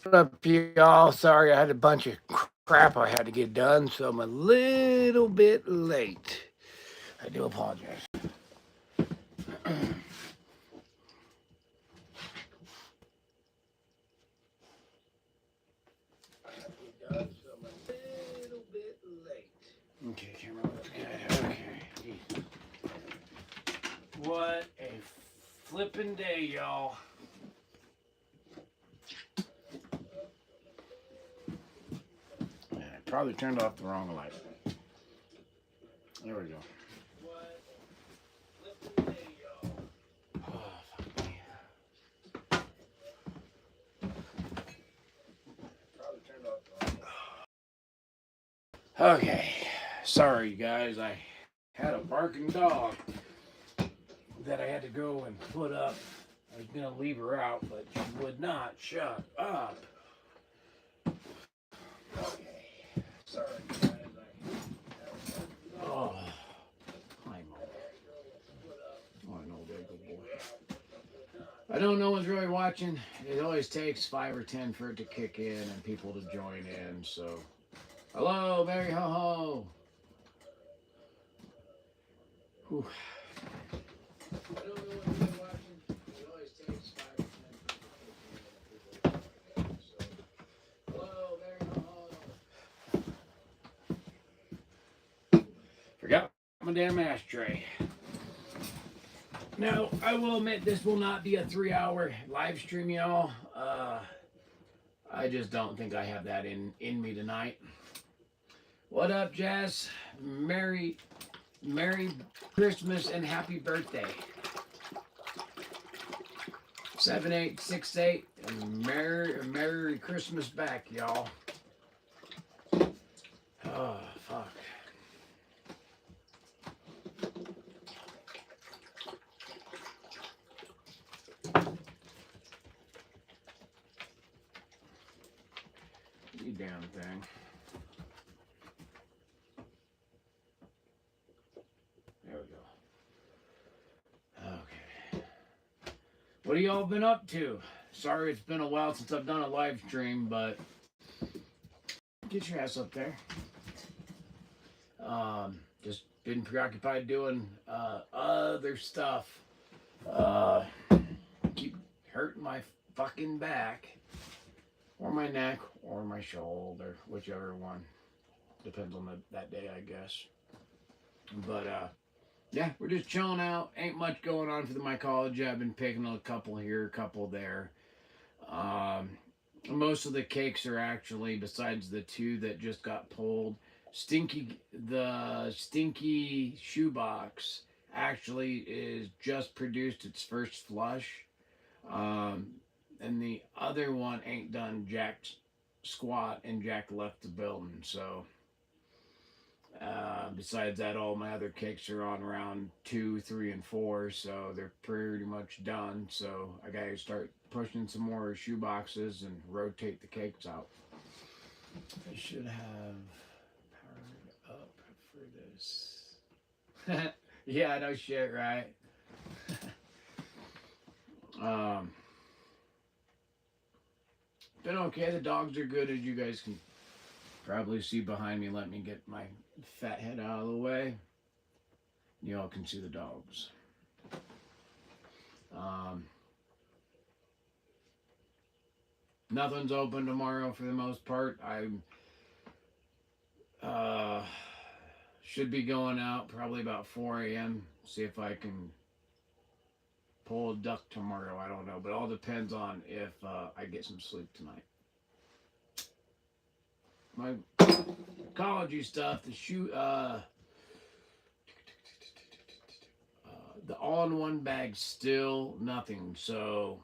What up, y'all? Sorry, I had a bunch of crap I had to get done, so I'm a little bit late. I do apologize. Okay, camera looks good. Okay. What a flippin' day, y'all. I probably turned off the wrong light. There we go. What a flippin' day, y'all. Oh, fuck me. Probably turned off the wrong. Okay. Sorry, guys. I had a barking dog that I had to go and put up. I was gonna leave her out, but she would not shut up. Okay. Sorry, guys. Oh, hi, Mom. Oh, I know, very good boy. I don't know who's really watching. It always takes 5 or 10 for it to kick in and people to join in. So, hello, Mary Ho Ho. Whew. I don't know who's really watching. It always takes 5 or 10 for people to join in. So, hello, Mary Ho Ho. Forgot my damn ashtray. Now, I will admit this will not be a 3-hour live stream, y'all. I just don't think I have that in me tonight. What up, Jess? Merry Christmas and happy birthday. 7868 and Merry Christmas back, y'all. Oh, fuck. You damn thing. There we go. Okay. What have y'all been up to? Sorry it's been a while since I've done a live stream, but get your ass up there. Just been preoccupied doing other stuff. Keep hurting my fucking back, or my neck, or my shoulder, whichever one. Depends on that day, I guess. But yeah, we're just chilling out. Ain't much going on for the mycology. I've been picking a couple here, a couple there. Um, Most of the cakes are actually, besides the two that just got pulled, the stinky shoebox actually is just produced its first flush. Um, and the other one ain't done jack squat, and Jack left the building. So besides that, all my other cakes are on round 2, 3, and 4, so they're pretty much done. So I gotta start pushing some more shoe boxes and rotate the cakes out. I should have powered up for this. Yeah, no shit, right? um, Been okay. The dogs are good, as you guys can probably see behind me. Let me get my fat head out of the way. You all can see the dogs. Um, Nothing's open tomorrow for the most part. I uh, should be going out probably about 4 a.m. See if I can pull a duck tomorrow. I don't know, but it all depends on if I get some sleep tonight. My ecology stuff, the all-in-one bag, still nothing. So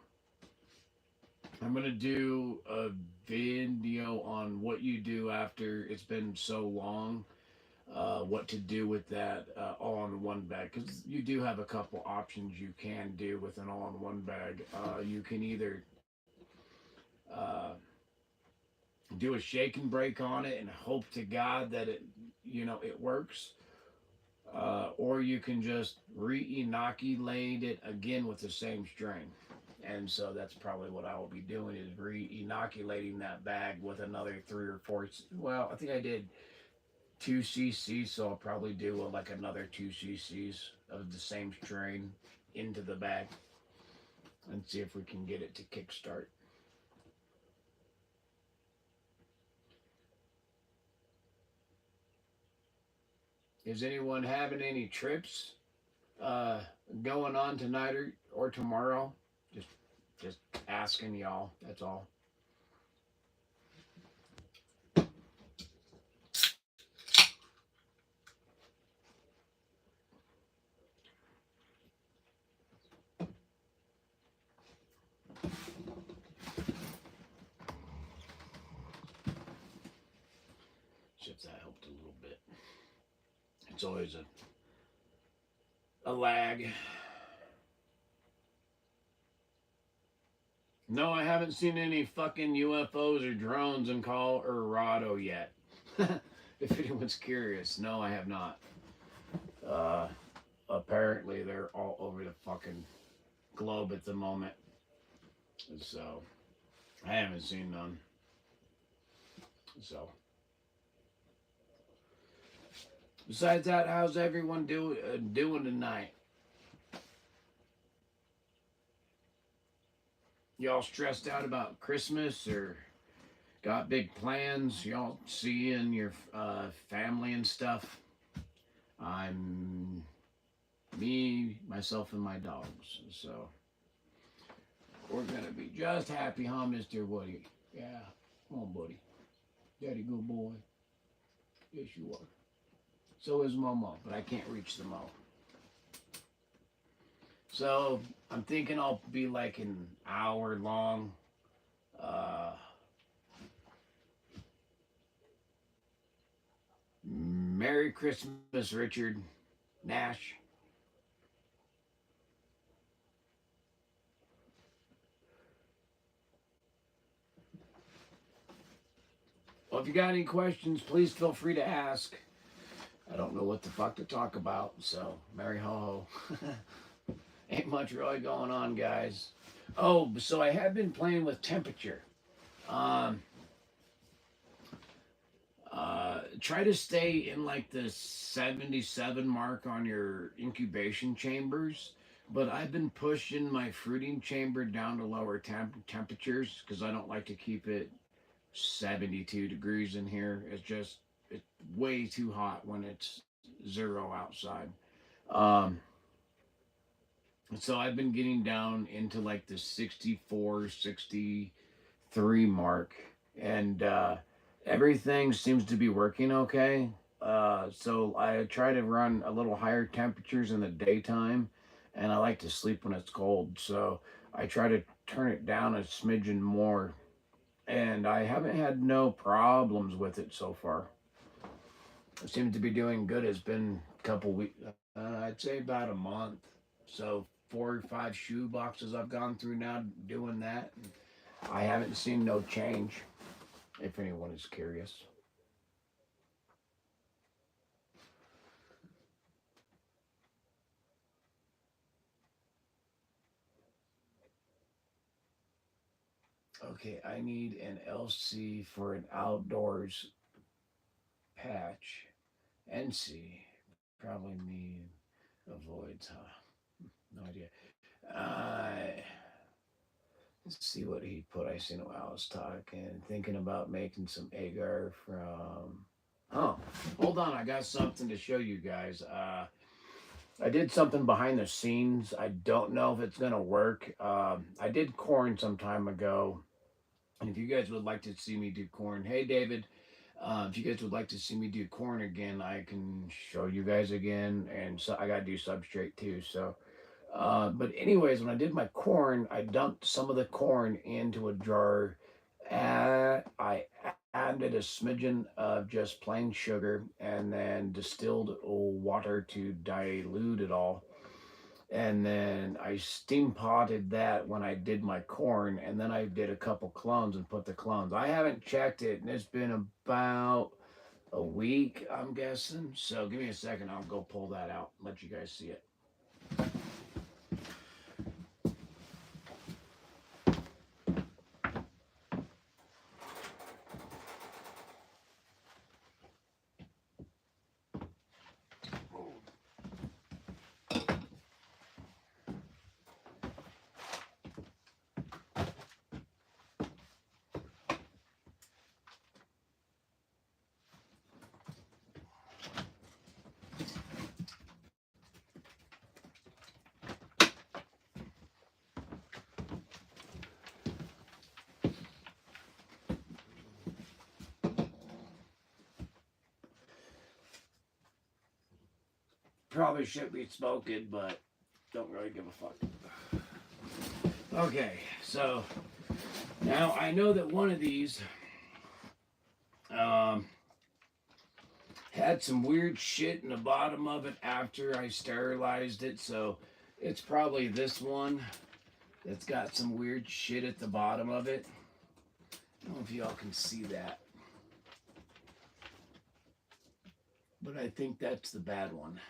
I'm gonna do a video on what you do after it's been so long. What to do with that all-in-one bag, because you do have a couple options you can do with an all-in-one bag. You can either uh, do a shake and break on it and hope to God that it works, or you can just re-inoculate it again with the same string And so that's probably what I will be doing is re-inoculating that bag with another 3 or 4. Well, I think I did 2 cc's, so I'll probably do like another 2 cc's of the same strain into the bag and see if we can get it to kickstart. Is anyone having any trips uh, going on tonight or tomorrow? Just just asking y'all. That's all. If that helped a little bit. It's always a lag. No, I haven't seen any fucking UFOs or drones in Colorado yet. If anyone's curious, no, I have not. Uh, Apparently, they're all over the fucking globe at the moment. So, I haven't seen none. So, besides that, how's everyone doing tonight? Y'all stressed out about Christmas or got big plans? Y'all seeing your family and stuff? I'm me, myself, and my dogs. So we're gonna be just happy, huh, Mr. Woody? Yeah. Come on, buddy. Daddy, good boy. Yes, you are. So is Momo, but I can't reach the Mo. So I'm thinking I'll be like an hour long. Uh, Merry Christmas, Richard Nash. Well, if you got any questions, please feel free to ask. I don't know what the fuck to talk about, so Merry ho ho. Ain't much really going on, guys. Oh, so I have been playing with temperature. Um, Try to stay in like the 77 mark on your incubation chambers. But I've been pushing my fruiting chamber down to lower temperatures because I don't like to keep it 72 degrees in here. It's way too hot when it's zero outside. Um, so I've been getting down into like the 64, 63 mark, and everything seems to be working okay. So I try to run a little higher temperatures in the daytime, and I like to sleep when it's cold. So I try to turn it down a smidgen more, and I haven't had no problems with it so far. It seems to be doing good. It's been a couple weeks, I'd say about a month. So 4 or 5 shoe boxes I've gone through now doing that. I haven't seen no change. If anyone is curious. Okay, I need an LC for an outdoors patch. NC probably mean avoids, huh? No idea. Let's see what he put. I seen while I was talking, thinking about making some agar from. Oh, hold on! I got something to show you guys. I did something behind the scenes. I don't know if it's gonna work. I did corn some time ago, and if you guys would like to see me do corn, hey David, if you guys would like to see me do corn again, I can show you guys again. And so I gotta do substrate too. So but anyways, when I did my corn, I dumped some of the corn into a jar. I added a smidgen of just plain sugar and then distilled water to dilute it all. And then I steam potted that when I did my corn, and then I did a couple clones and put the clones. I haven't checked it, and it's been about a week, I'm guessing. So give me a second, I'll go pull that out, let you guys see it. probably should be smoking, but don't really give a fuck. Okay, so now I know that one of these had some weird shit in the bottom of it after I sterilized it, so it's probably this one that's got some weird shit at the bottom of it. I don't know if y'all can see that, but I think that's the bad one.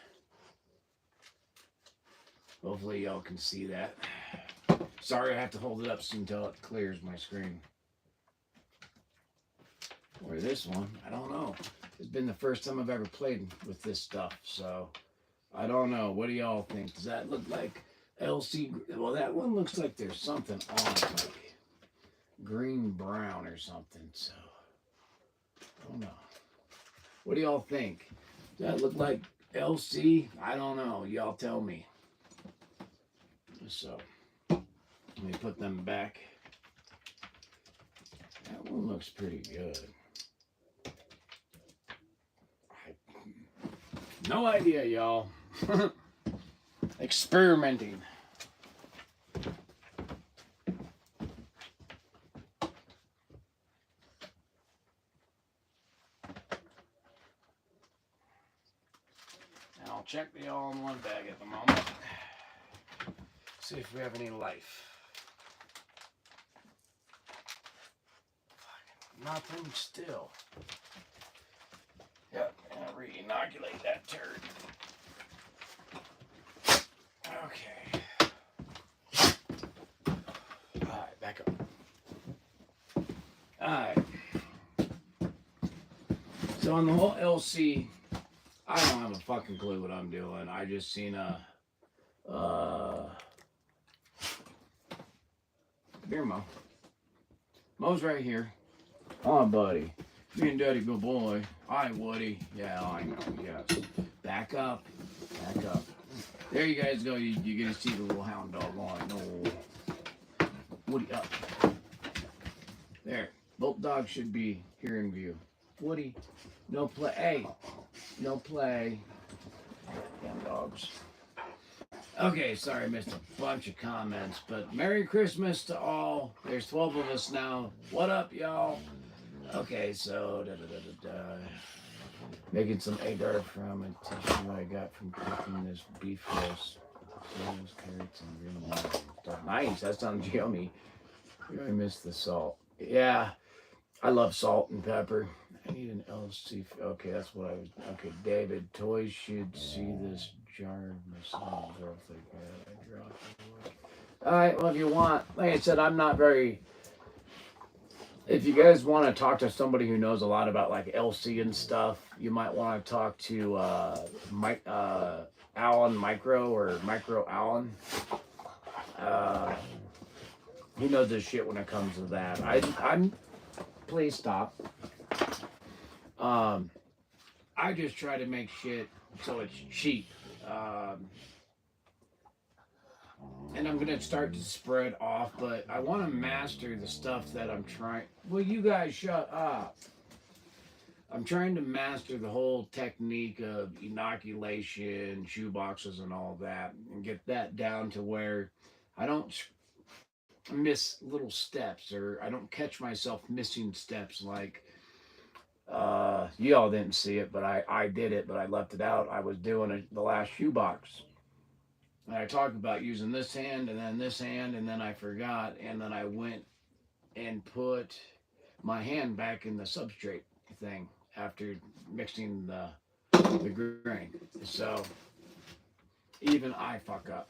Hopefully y'all can see that. Sorry, I have to hold it up until it clears my screen. Or this one, I don't know. It's been the first time I've ever played with this stuff, so I don't know. What do y'all think? Does that look like LC? Well, that one looks like there's something on it, like green brown or something. So I don't know. What do y'all think? Does that look like LC? I don't know. Y'all tell me. So let me put them back. That one looks pretty good. No idea, y'all. Experimenting. I'll check the all-in-one bag at the moment. See if we have any life. Nothing still. Yep, and re-inoculate that turd. Okay. Alright, back up. Alright. So on the whole LC, I don't have a fucking clue what I'm doing. I just seen a here, Mo. Mo's right here. Oh, buddy. Me and Daddy, good boy. Hi, Woody. Yeah, I know. Yes. Back up. Back up. There you guys go. You're going to see the little hound dog on. No. Woody, up. There. Both dogs should be here in view. Woody, no play. Hey, no play. Damn dogs. Okay, sorry I missed a bunch of comments, but Merry Christmas to all. There's 12 of us now. What up, y'all? Okay, so making some agar from a tissue I got from cooking this beef roast. Potatoes, carrots, and green onions. Nice, that sounds yummy. I missed the salt. Yeah, I love salt and pepper. I need an LC. Okay, that's what I was. Okay, David, toys should see this jar of myself. I dropped it. All right, well, if you want, like I said, I'm not very. If you guys want to talk to somebody who knows a lot about like LC and stuff, you might want to talk to Alan Micro or Micro Alan. He knows his shit when it comes to that. I'm. Please stop. I just try to make shit so it's cheap. And I'm gonna start to spread off, but I want to master the stuff that I'm trying. Will you guys shut up? I'm trying to master the whole technique of inoculation, shoe boxes, and all that, and get that down to where I don't miss little steps, or I don't catch myself missing steps like you all didn't see it, but I did it, but I left it out. I was doing the last shoebox. And I talked about using this hand and then this hand, and then I forgot, and then I went and put my hand back in the substrate thing after mixing the grain. So even I fuck up.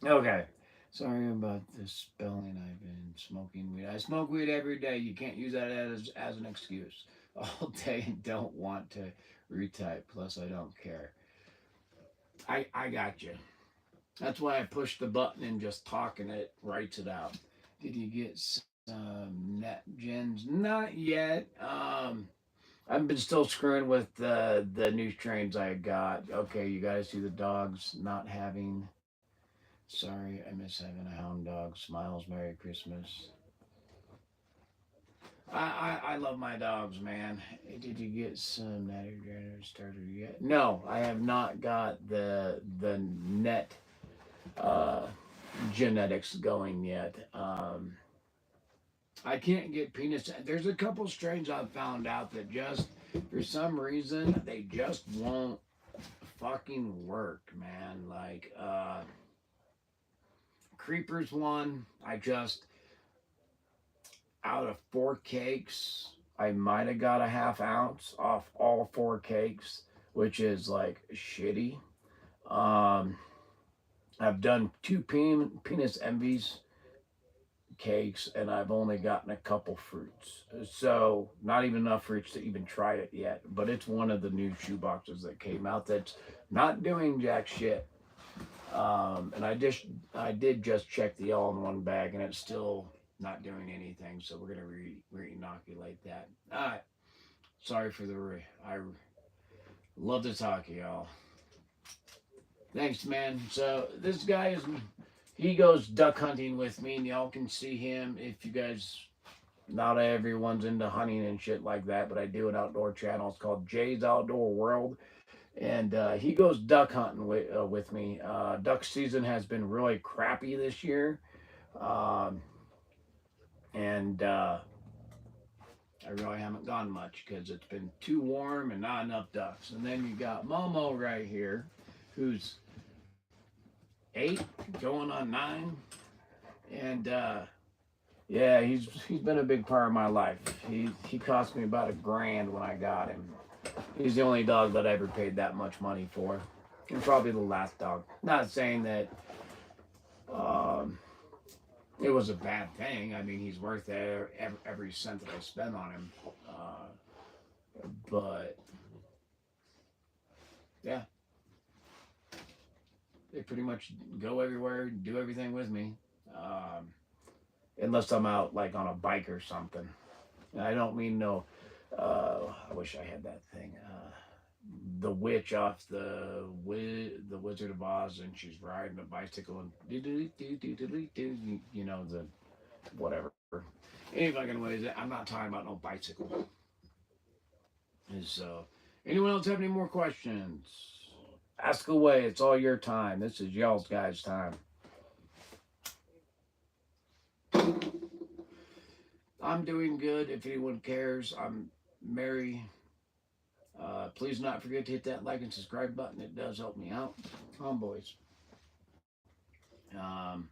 Okay. Sorry about this spelling. I've been smoking weed. I smoke weed every day. You can't use that as an excuse. All day and don't want to retype. Plus, I don't care. I got you. That's why I push the button and just talk and it writes it out. Did you get some net gens? Not yet. I've been still screwing with the new strains I got. Okay, you guys see the dogs not having. Sorry, I miss having a hound dog. Smiles, Merry Christmas. I love my dogs, man. Did you get some natty starter yet? No, I have not got the net uh, genetics going yet. I can't get penis. There's a couple strains I've found out that just for some reason they just won't fucking work, man. Like Creepers one, I just out of 4 cakes, I might have got a half ounce off all 4 cakes, which is like shitty. Um, I've done two penis envies cakes, and I've only gotten a couple fruits. So not even enough fruits to even try it yet. But it's one of the new shoe boxes that came out that's not doing jack shit. And I did just check the all-in-one bag, and it's still not doing anything. So we're gonna re-inoculate that. All right. Sorry for I love to talk to y'all. Thanks, man. So this guy he goes duck hunting with me, and y'all can see him if you guys. Not everyone's into hunting and shit like that, but I do an outdoor channel. It's called Jay's Outdoor World, and he goes duck hunting with me. Duck season has been really crappy this year, um, and I really haven't gone much because it's been too warm and not enough ducks. And then you got Momo right here, who's 8, going on 9, and yeah, he's been a big part of my life. He cost me about $1,000 when I got him. He's the only dog that I ever paid that much money for, and probably the last dog. Not saying that um, it was a bad thing. I mean, he's worth every cent that I spent on him. But yeah, they pretty much go everywhere, do everything with me. Um, Unless I'm out like on a bike or something. And I don't mean no. I wish I had that thing. The witch off the Wizard of Oz, and she's riding a bicycle and you know the whatever. Any fucking ways. I'm not talking about no bicycle. So, anyone else have any more questions? Ask away. It's all your time. This is y'all's guys' time. I'm doing good. If anyone cares, I'm Mary. Please not forget to hit that like and subscribe button. It does help me out. Homeboys. Um,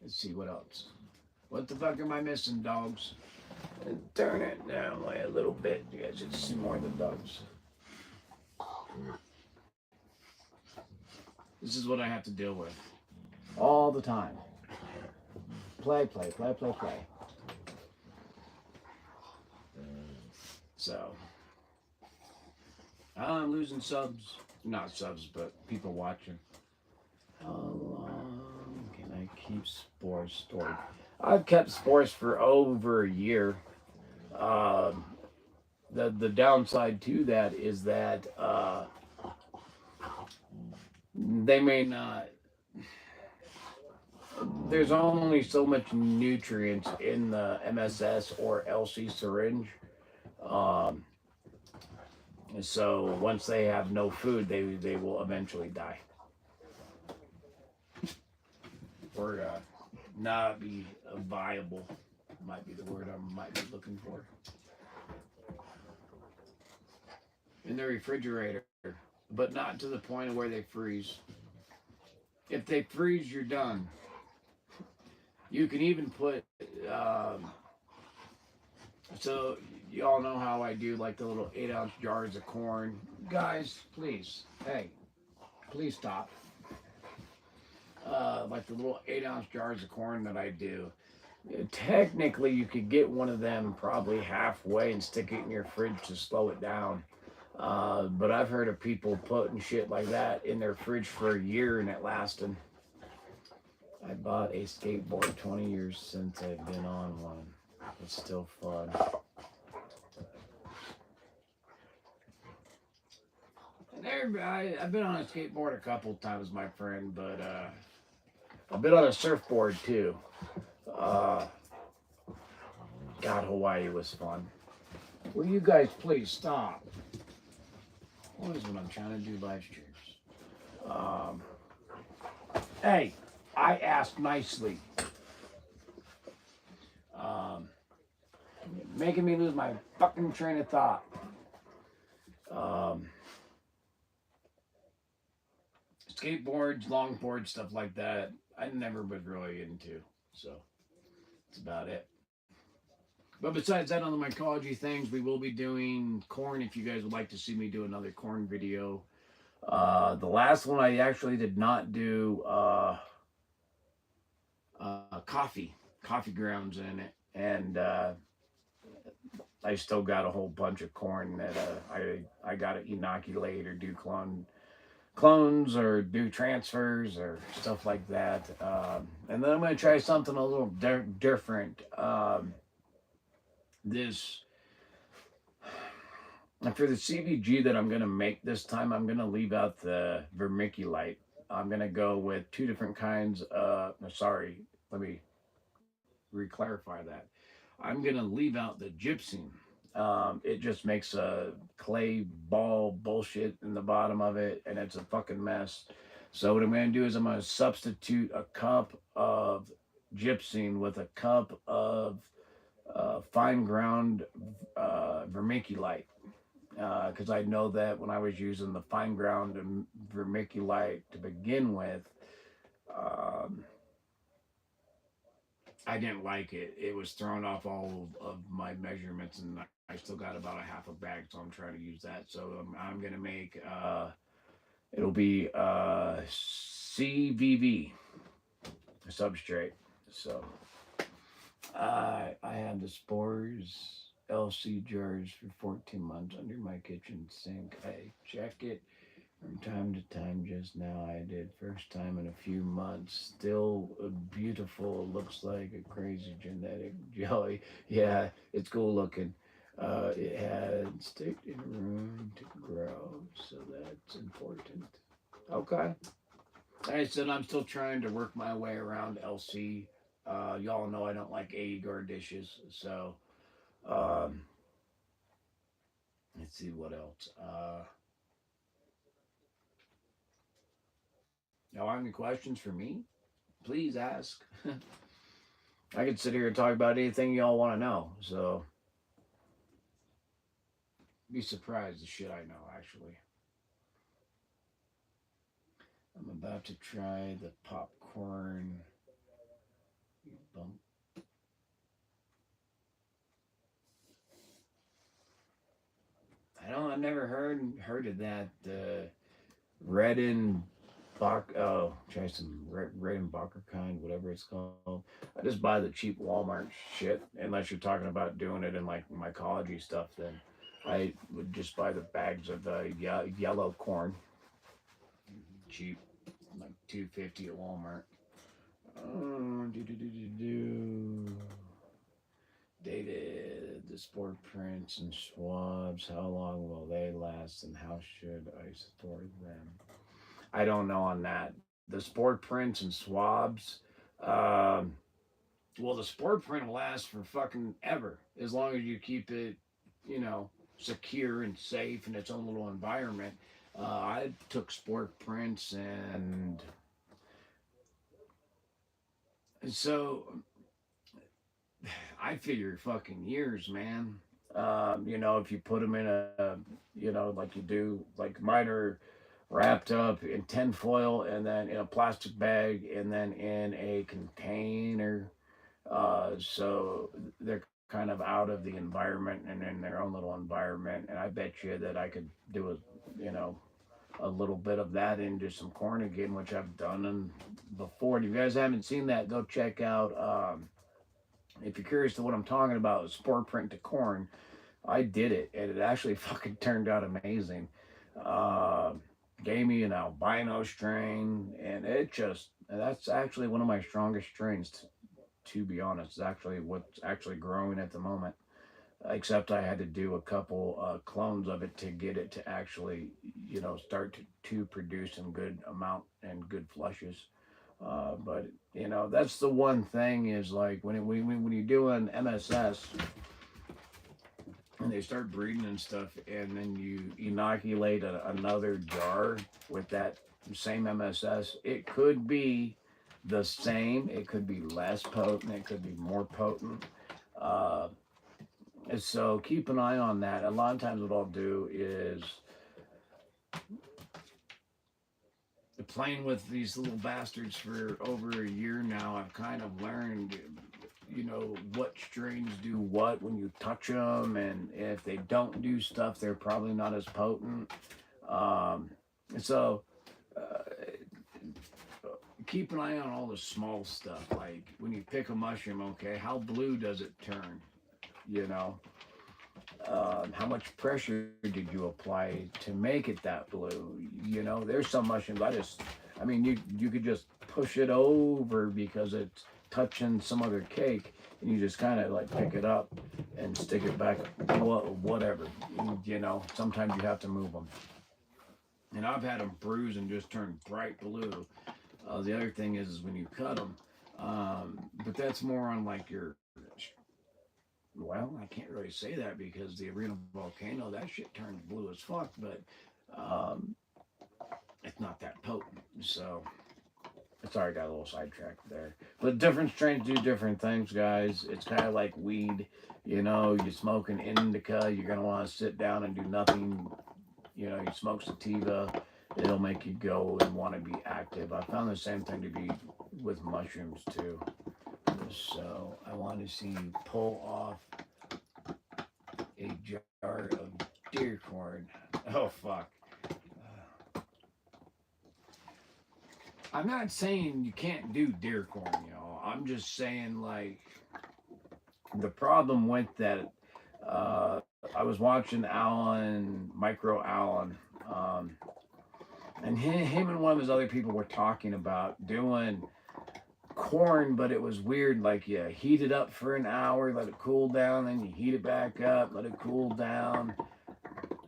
let's see what else. What the fuck am I missing, dogs? Turn it down like a little bit. You guys should see more of the dogs. This is what I have to deal with all the time. Play. So, I'm losing subs. Not subs, but people watching. How long can I keep spores stored? I've kept spores for over a year. Um, the downside to that is that they may not. There's only so much nutrients in the MSS or LC syringe. Um, so once they have no food, they will eventually die. Or not be viable, might be the word I might be looking for. In the refrigerator, but not to the point of where they freeze. If they freeze, you're done. You can even put, so you all know how I do like the little 8-ounce jars of corn. Guys, please, hey, please stop. Like the little 8-ounce jars of corn that I do. Technically, you could get one of them probably halfway and stick it in your fridge to slow it down. But I've heard of people putting shit like that in their fridge for a year and it lasting. I bought a skateboard 20 years since I've been on one. It's still fun. And I've been on a skateboard a couple times, my friend, but I've been on a surfboard too. God, Hawaii was fun. Will you guys please stop? Always when I'm trying to do live streams. Um, hey, I asked nicely. Um, Making me lose my fucking train of thought. Um, Skateboards, longboards, stuff like that. I never was really into. So that's about it. But besides that, on the mycology things, we will be doing corn. If you guys would like to see me do another corn video, the last one I actually did not do coffee grounds in it, and I still got a whole bunch of corn that I got to inoculate or do clones or do transfers or stuff like that. And then I'm going to try something a little different. This And for the CVG that I'm going to make this time, I'm going to leave out the vermiculite. I'm going to go with two different kinds. Sorry, let me re-clarify that. I'm going to leave out the gypsum. It just makes a clay ball bullshit in the bottom of it, and it's a fucking mess. So what I'm going to do is I'm going to substitute a cup of gypsum with a cup of fine ground vermiculite, because I know that when I was using the fine ground vermiculite to begin with, um, I didn't like it. It was throwing off all of my measurements, and I still got about a half a bag, so I'm trying to use that. So I'm gonna make it'll be CVV substrate. So I had the spores LC jars for 14 months under my kitchen sink. I check it from time to time. Just now I did, first time in a few months. Still beautiful. Looks like a crazy genetic jelly. Yeah, it's cool looking. It had stayed in room to grow, so that's important. Okay. Like I said, I'm still trying to work my way around LC. Y'all know I don't like Agar dishes, so um, let's see what else. Y'all have any questions for me? Please ask. I could sit here and talk about anything y'all want to know. So be surprised the shit I know. Actually, I'm about to try the popcorn. Bump. I don't. I've never heard of that. Red and Bach. Oh, try some red and Bacher kind, whatever it's called. I just buy the cheap Walmart shit. Unless you're talking about doing it in like mycology stuff, then I would just buy the bags of yellow corn, cheap, like 250 at Walmart. Oh, do. Dated the sport prints and swabs. How long will they last, and how should I store them? I don't know on that. The sport prints and swabs. Um, well, the sport print will last for fucking ever as long as you keep it, you know, secure and safe in its own little environment. I took sport prints, and so I figure fucking years, man. If you put them in like you do, like mine are wrapped up in tin foil and then in a plastic bag and then in a container. So they're kind of out of the environment and in their own little environment. And I bet you that I could do a little bit of that into some corn again, which I've done before. If you guys haven't seen that, go check out. If you're curious to what I'm talking about, spore print to corn, I did it, and it actually fucking turned out amazing. Uh, Gave me an albino strain, and that's actually one of my strongest strains. To be honest, it's actually what's actually growing at the moment. Except I had to do a couple clones of it to get it to actually, start to produce some good amount and good flushes. But you know, that's the one thing is like when you do an MSS and they start breeding and stuff, and then you inoculate another jar with that same MSS, it could be the same, it could be less potent, it could be more potent. Uh, and so keep an eye on that. A lot of times, what I'll do is playing with these little bastards for over a year now. I've kind of learned, you know, what strains do what when you touch them, and if they don't do stuff, they're probably not as potent. Um, so uh, keep an eye on all the small stuff. Like when you pick a mushroom, okay, how blue does it turn? You know, how much pressure did you apply to make it that blue? You know, there's some mushrooms I mean, you could just push it over because it's touching some other cake, and you just kind of like pick it up and stick it back, whatever. You know, sometimes you have to move them. And I've had them bruise and just turn bright blue. The other thing is when you cut them, but that's more on like your, well, I can't really say that because the arena volcano, that shit turns blue as fuck, but um, it's not that potent. So, sorry, I got a little sidetracked there. But different strains do different things, guys. It's kind of like weed. You know, you smoke an indica, you're going to want to sit down and do nothing. You know, you smoke sativa, it'll make you go and want to be active. I found the same thing to be with mushrooms, too. So, I want to see you pull off a jar of deer corn. Oh, fuck. I'm not saying you can't do deer corn, y'all. I'm just saying, like, the problem with that, I was watching Alan, Micro Alan, um, and him and one of his other people were talking about doing corn, but it was weird. Like, you heat it up for an hour, let it cool down, then you heat it back up, let it cool down.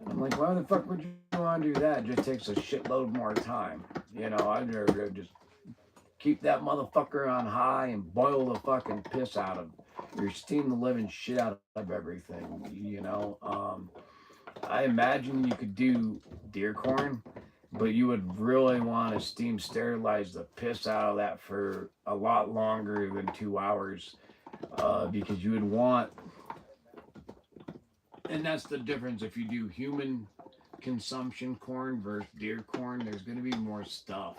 I'm like, why the fuck would you want to do that? It just takes a shitload more time. You know, I'd rather just keep that motherfucker on high and boil the fucking piss out of. You're steam the living shit out of everything. You know, I imagine you could do deer corn, but you would really want to steam sterilize the piss out of that for a lot longer than 2 hours, because you would want, and that's the difference if you do human consumption corn versus deer corn. There's going to be more stuff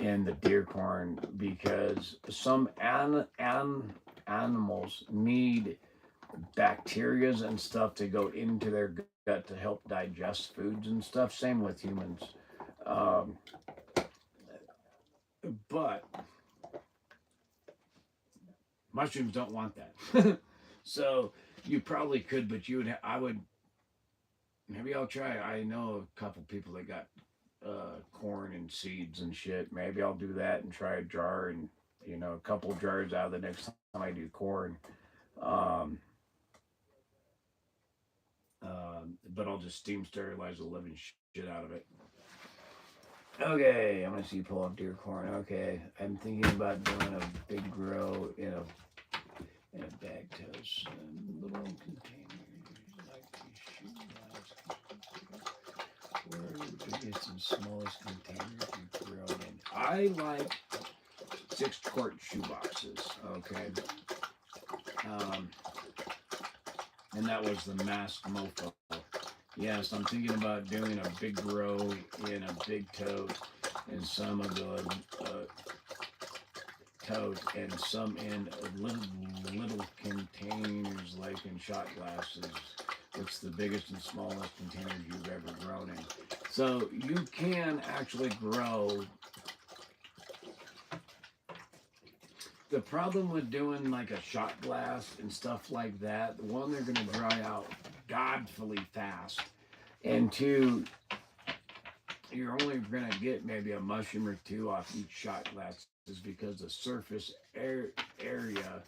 in the deer corn because some animals need bacterias and stuff to go into their gut to help digest foods and stuff. Same with humans. Um, but mushrooms don't want that. So you probably could, but you would. I would. Maybe I'll try. I know a couple people that got corn and seeds and shit. Maybe I'll do that and try a jar and a couple jars out of the next time I do corn. Um, but I'll just steam sterilize the living shit out of it. Okay, I'm gonna see you pull up deer corn. Okay, I'm thinking about doing a big grow in a bag toast, little container like these shoe bags. Where are the biggest and smallest containers you grow in? I like 6-quart shoe boxes. Okay, um, and that was the masked mofo. Yes, I'm thinking about doing a big grow in a big tote and some of the tote and some in little containers like in shot glasses. What's the biggest and smallest container you've ever grown in? So you can actually grow. The problem with doing like a shot glass and stuff like that, one, they're going to dry out godfully fast, and two, you're only going to get maybe a mushroom or two off each shot glass is because the surface area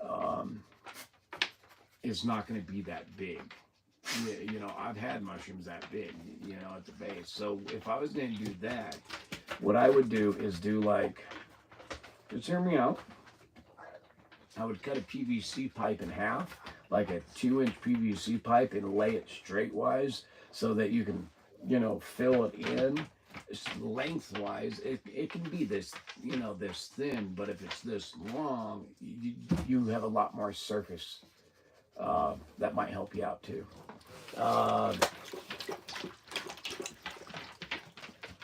um, is not going to be that big. I've had mushrooms that big, at the base. So if I was going to do that, what I would do is do like just hear me out. I would cut a PVC pipe in half, like a 2-inch PVC pipe, and lay it straightwise so that you can, fill it in lengthwise. It can be this, this thin, but if it's this long, you have a lot more surface. That might help you out too. Uh,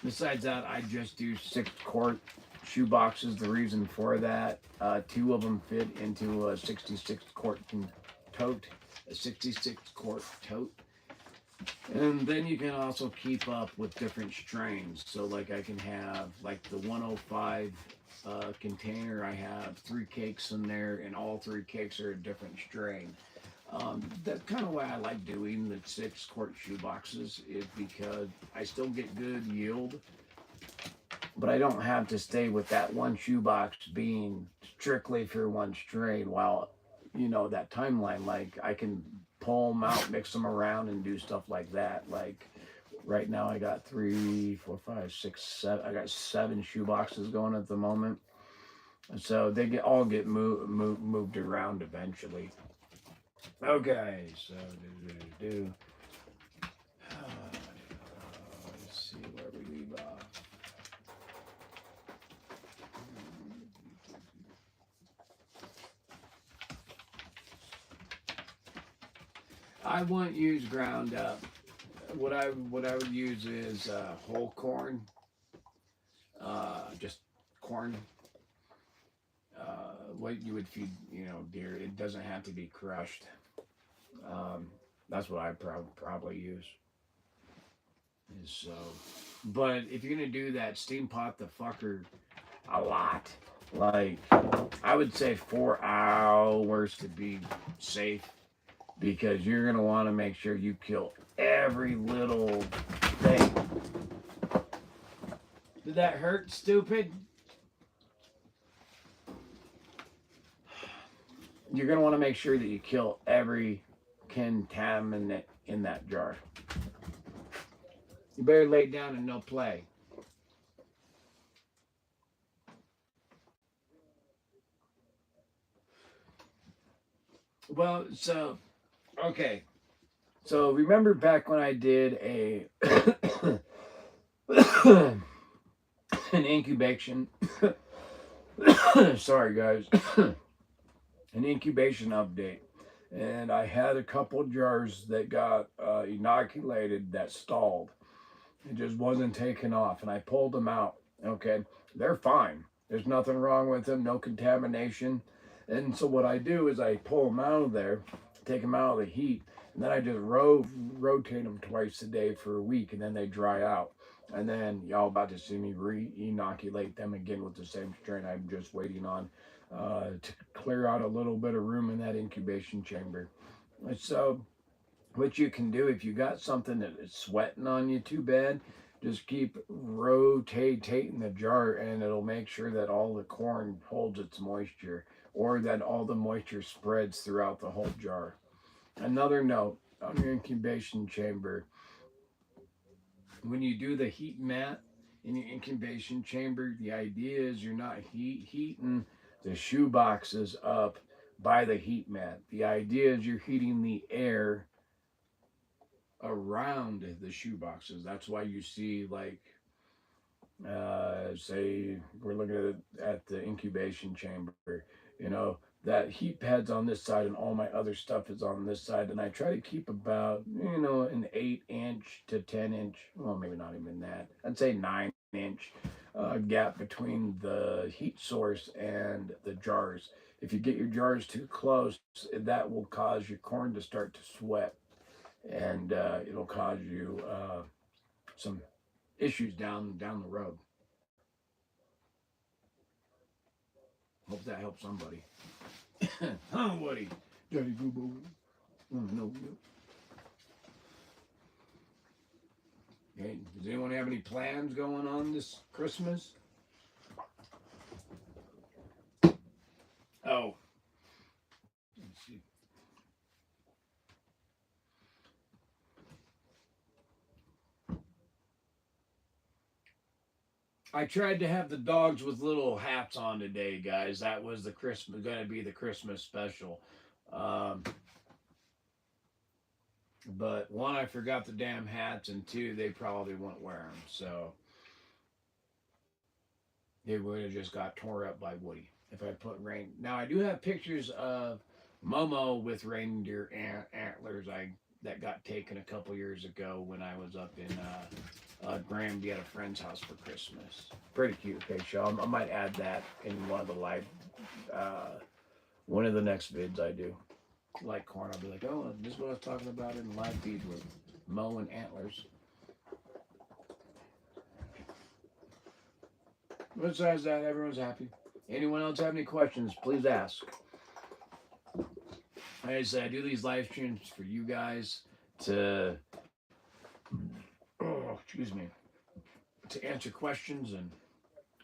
Besides that, I just do 6-quart shoe boxes. The reason for that, 2 of them fit into a 66-quart tote, a 66-quart tote. And then you can also keep up with different strains. So like I can have like the 105 container, I have 3 cakes in there, and all 3 cakes are a different strain. That's kind of why I like doing the 6-quart shoe boxes, is because I still get good yield, but I don't have to stay with that one shoebox being strictly for one strain while, that timeline. Like I can pull them out, mix them around, and do stuff like that. Like right now, I got 3, 4, 5, 6, 7. I got 7 shoe boxes going at the moment, so they all get moved around eventually. Okay, so let's see where we leave off. I wouldn't use ground up. What I would use is whole corn, just corn. What you would feed, deer. It doesn't have to be crushed. Um, that's what I probably use. So, but if you're gonna do that, steam pot the fucker a lot. Like I would say 4 hours to be safe, because you're gonna want to make sure you kill every little thing. Did that hurt, stupid? You're gonna want to make sure that you kill every contaminant in that jar. You better lay down and no play. Well, so okay. So remember back when I did an incubation. Sorry, guys. An incubation update, and I had a couple jars that got inoculated that stalled. It just wasn't taking off, and I pulled them out. Okay, they're fine. There's nothing wrong with them, no contamination. And so what I do is I pull them out of there, take them out of the heat, and then I just rotate them twice a day for a week, and then they dry out. And then y'all about to see me re-inoculate them again with the same strain. I'm just waiting on to clear out a little bit of room in that incubation chamber. So what you can do, if you got something that is sweating on you too bad, just keep rotating the jar, and it'll make sure that all the corn holds its moisture, or that all the moisture spreads throughout the whole jar. Another note on your incubation chamber: when you do the heat mat in your incubation chamber, the idea is you're not heating the shoe boxes up by the heat mat. The idea is you're heating the air around the shoe boxes. That's why you see, like, say we're looking at the incubation chamber, that heat pad's on this side and all my other stuff is on this side, and I try to keep about an 8-inch to 10-inch, well, maybe not even that, I'd say 9-inch gap between the heat source and the jars. If you get your jars too close, that will cause your corn to start to sweat, and it'll cause you some issues down the road. Hope that helps somebody. Huh, Woody? Daddy Boo Boo. No. Hey, does anyone have any plans going on this Christmas? Oh. Let's see. I tried to have the dogs with little hats on today, guys. That was the Christmas, gonna be the Christmas special. Um, but one, I forgot the damn hats, and two, they probably won't wear them. So they would have just got tore up by Woody if I put rain. Now I do have pictures of Momo with reindeer antlers. I that got taken a couple years ago when I was up in Granby at a friend's house for Christmas. Pretty cute picture. I might add that in one of the live, uh, one of the next vids I do. Like corn, I'll be like, oh, this is what I was talking about in the live feed with Mo and antlers. Besides that, everyone's happy. Anyone else have any questions? Please ask. Like I said, I do these live streams for you guys to, oh, excuse me, to answer questions. And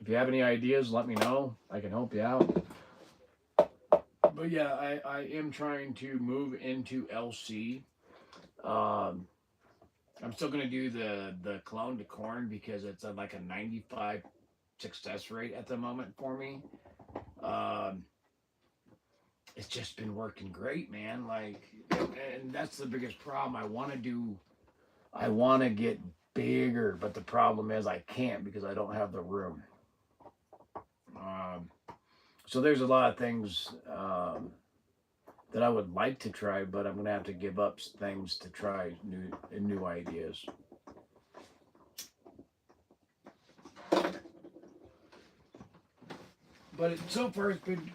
if you have any ideas, let me know. I can help you out. But yeah, I am trying to move into LC. Um, I'm still gonna do the clone to corn because it's at like a 95 success rate at the moment for me. Um, it's just been working great, man. Like, and that's the biggest problem. I want to get bigger, but the problem is I can't because I don't have the room. Um, so there's a lot of things that I would like to try, but I'm gonna have to give up things to try new ideas. But so far it's been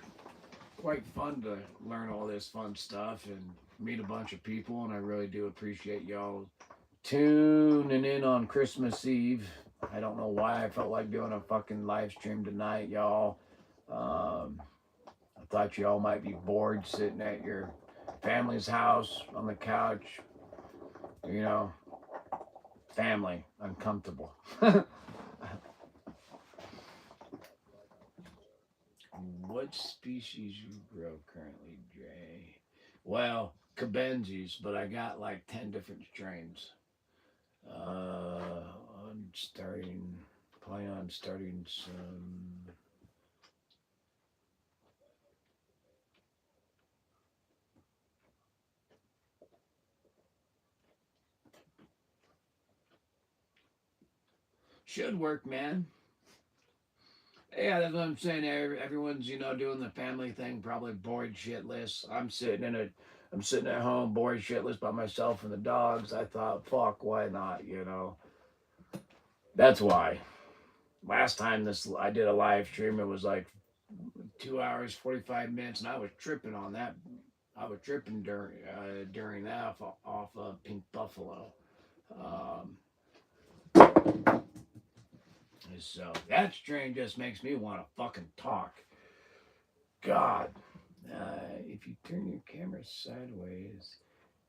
quite fun to learn all this fun stuff and meet a bunch of people, and I really do appreciate y'all tuning in on Christmas Eve. I don't know why I felt like doing a fucking live stream tonight, y'all. Um, I thought y'all might be bored sitting at your family's house on the couch, you know, family, uncomfortable. What species you grow currently, Jay? Well, Cabenzis, but I got like 10 different strains. I'm starting, plan on starting some. Should work, man. Yeah, that's what I'm saying. Everyone's, doing the family thing, probably bored shitless. I'm sitting at home, bored shitless by myself and the dogs. I thought, fuck, why not? That's why. Last time this I did a live stream, it was like 2 hours 45 minutes, and I was tripping on that. I was tripping during that off of Pink Buffalo. Um, so that stream just makes me want to fucking talk. God, if you turn your camera sideways,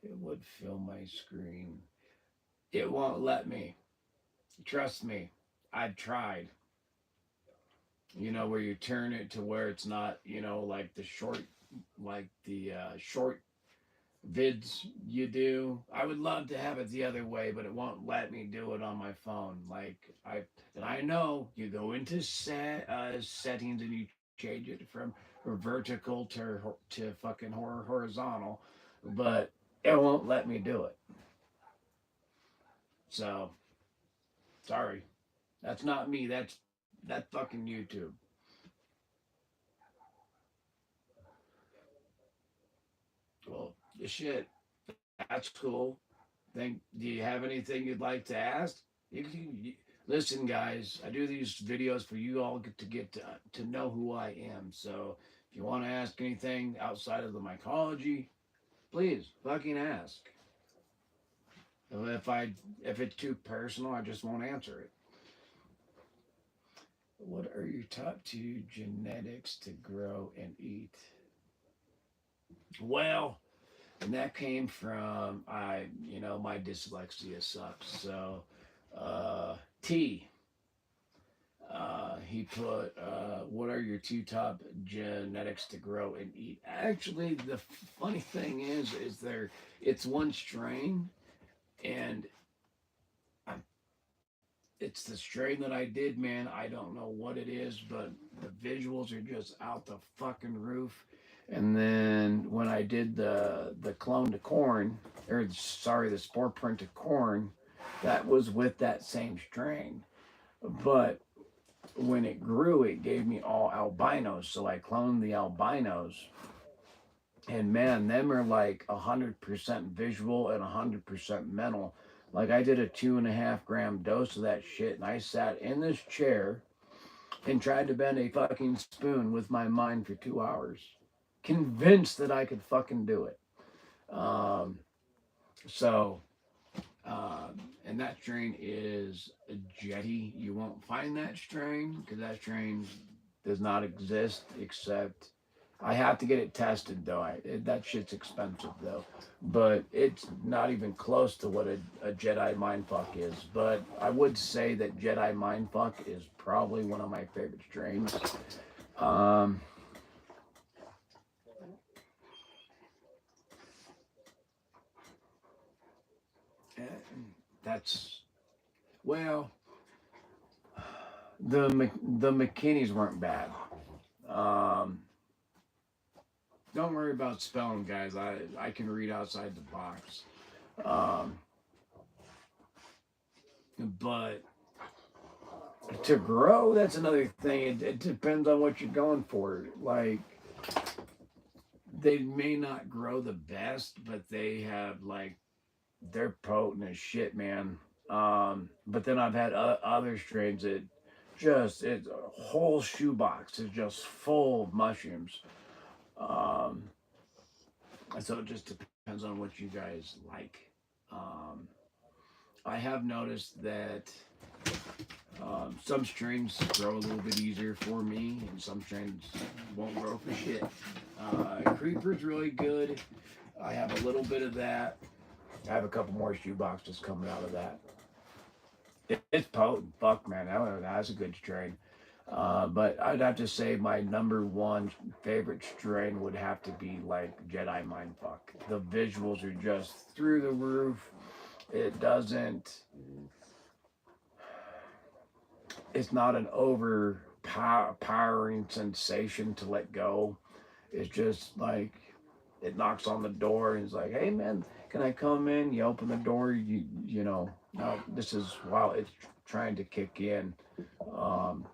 it would fill my screen. It won't let me. Trust me, I've tried. Where you turn it to where it's not, like the short vids you do. I would love to have it the other way, but it won't let me do it on my phone. I know you go into settings and you change it from vertical to fucking horizontal, but it won't let me do it. So sorry, that's not me. That's fucking YouTube. Well, shit, that's cool. Do you have anything you'd like to ask? Listen, guys. I do these videos for you all to know who I am. So if you want to ask anything outside of the mycology, please fucking ask. If I if it's too personal, I just won't answer it. What are your top two genetics to grow and eat? Well, and that came from my dyslexia sucks. So T. He put, what are your two top genetics to grow and eat? Actually, the funny thing is it's one strain, and I'm it's the strain that I did, man. I don't know what it is, but the visuals are just out the fucking roof. And then when I did the clone to corn, or sorry, the spore print to corn, that was with that same strain. But when it grew, it gave me all albinos. So I cloned the albinos, and man, them are like 100% visual and 100% mental. Like I did a 2.5 gram dose of that shit, and I sat in this chair and tried to bend a fucking spoon with my mind for 2 hours, convinced that I could fucking do it. Um, so, and that strain is a jetty. You won't find that strain because that strain does not exist except I have to get it tested though. That shit's expensive though, but it's not even close to what a Jedi mindfuck is. But I would say that Jedi mindfuck is probably one of my favorite strains. Um, eh, that's well, the McKinneys weren't bad. Um, don't worry about spelling, guys. I can read outside the box. Um, but to grow, that's another thing. It depends on what you're going for. Like they may not grow the best, but they have like they're potent as shit, man. But then I've had other strains that just it's a whole shoebox is just full of mushrooms. Um, so it just depends on what you guys like. Um, I have noticed that some strains grow a little bit easier for me, and some strains won't grow for shit. Creeper's really good. I have a little bit of that. I have a couple more shoe boxes coming out of that. It's potent. Fuck, man. That's a good strain. But I'd have to say my number one favorite strain would have to be like Jedi Mindfuck. The visuals are just through the roof. It doesn't it's not an overpowering sensation to let go. It's just like it knocks on the door and it's like, hey man, can I come in? You open the door, you know. Now this is while it's trying to kick in. Um,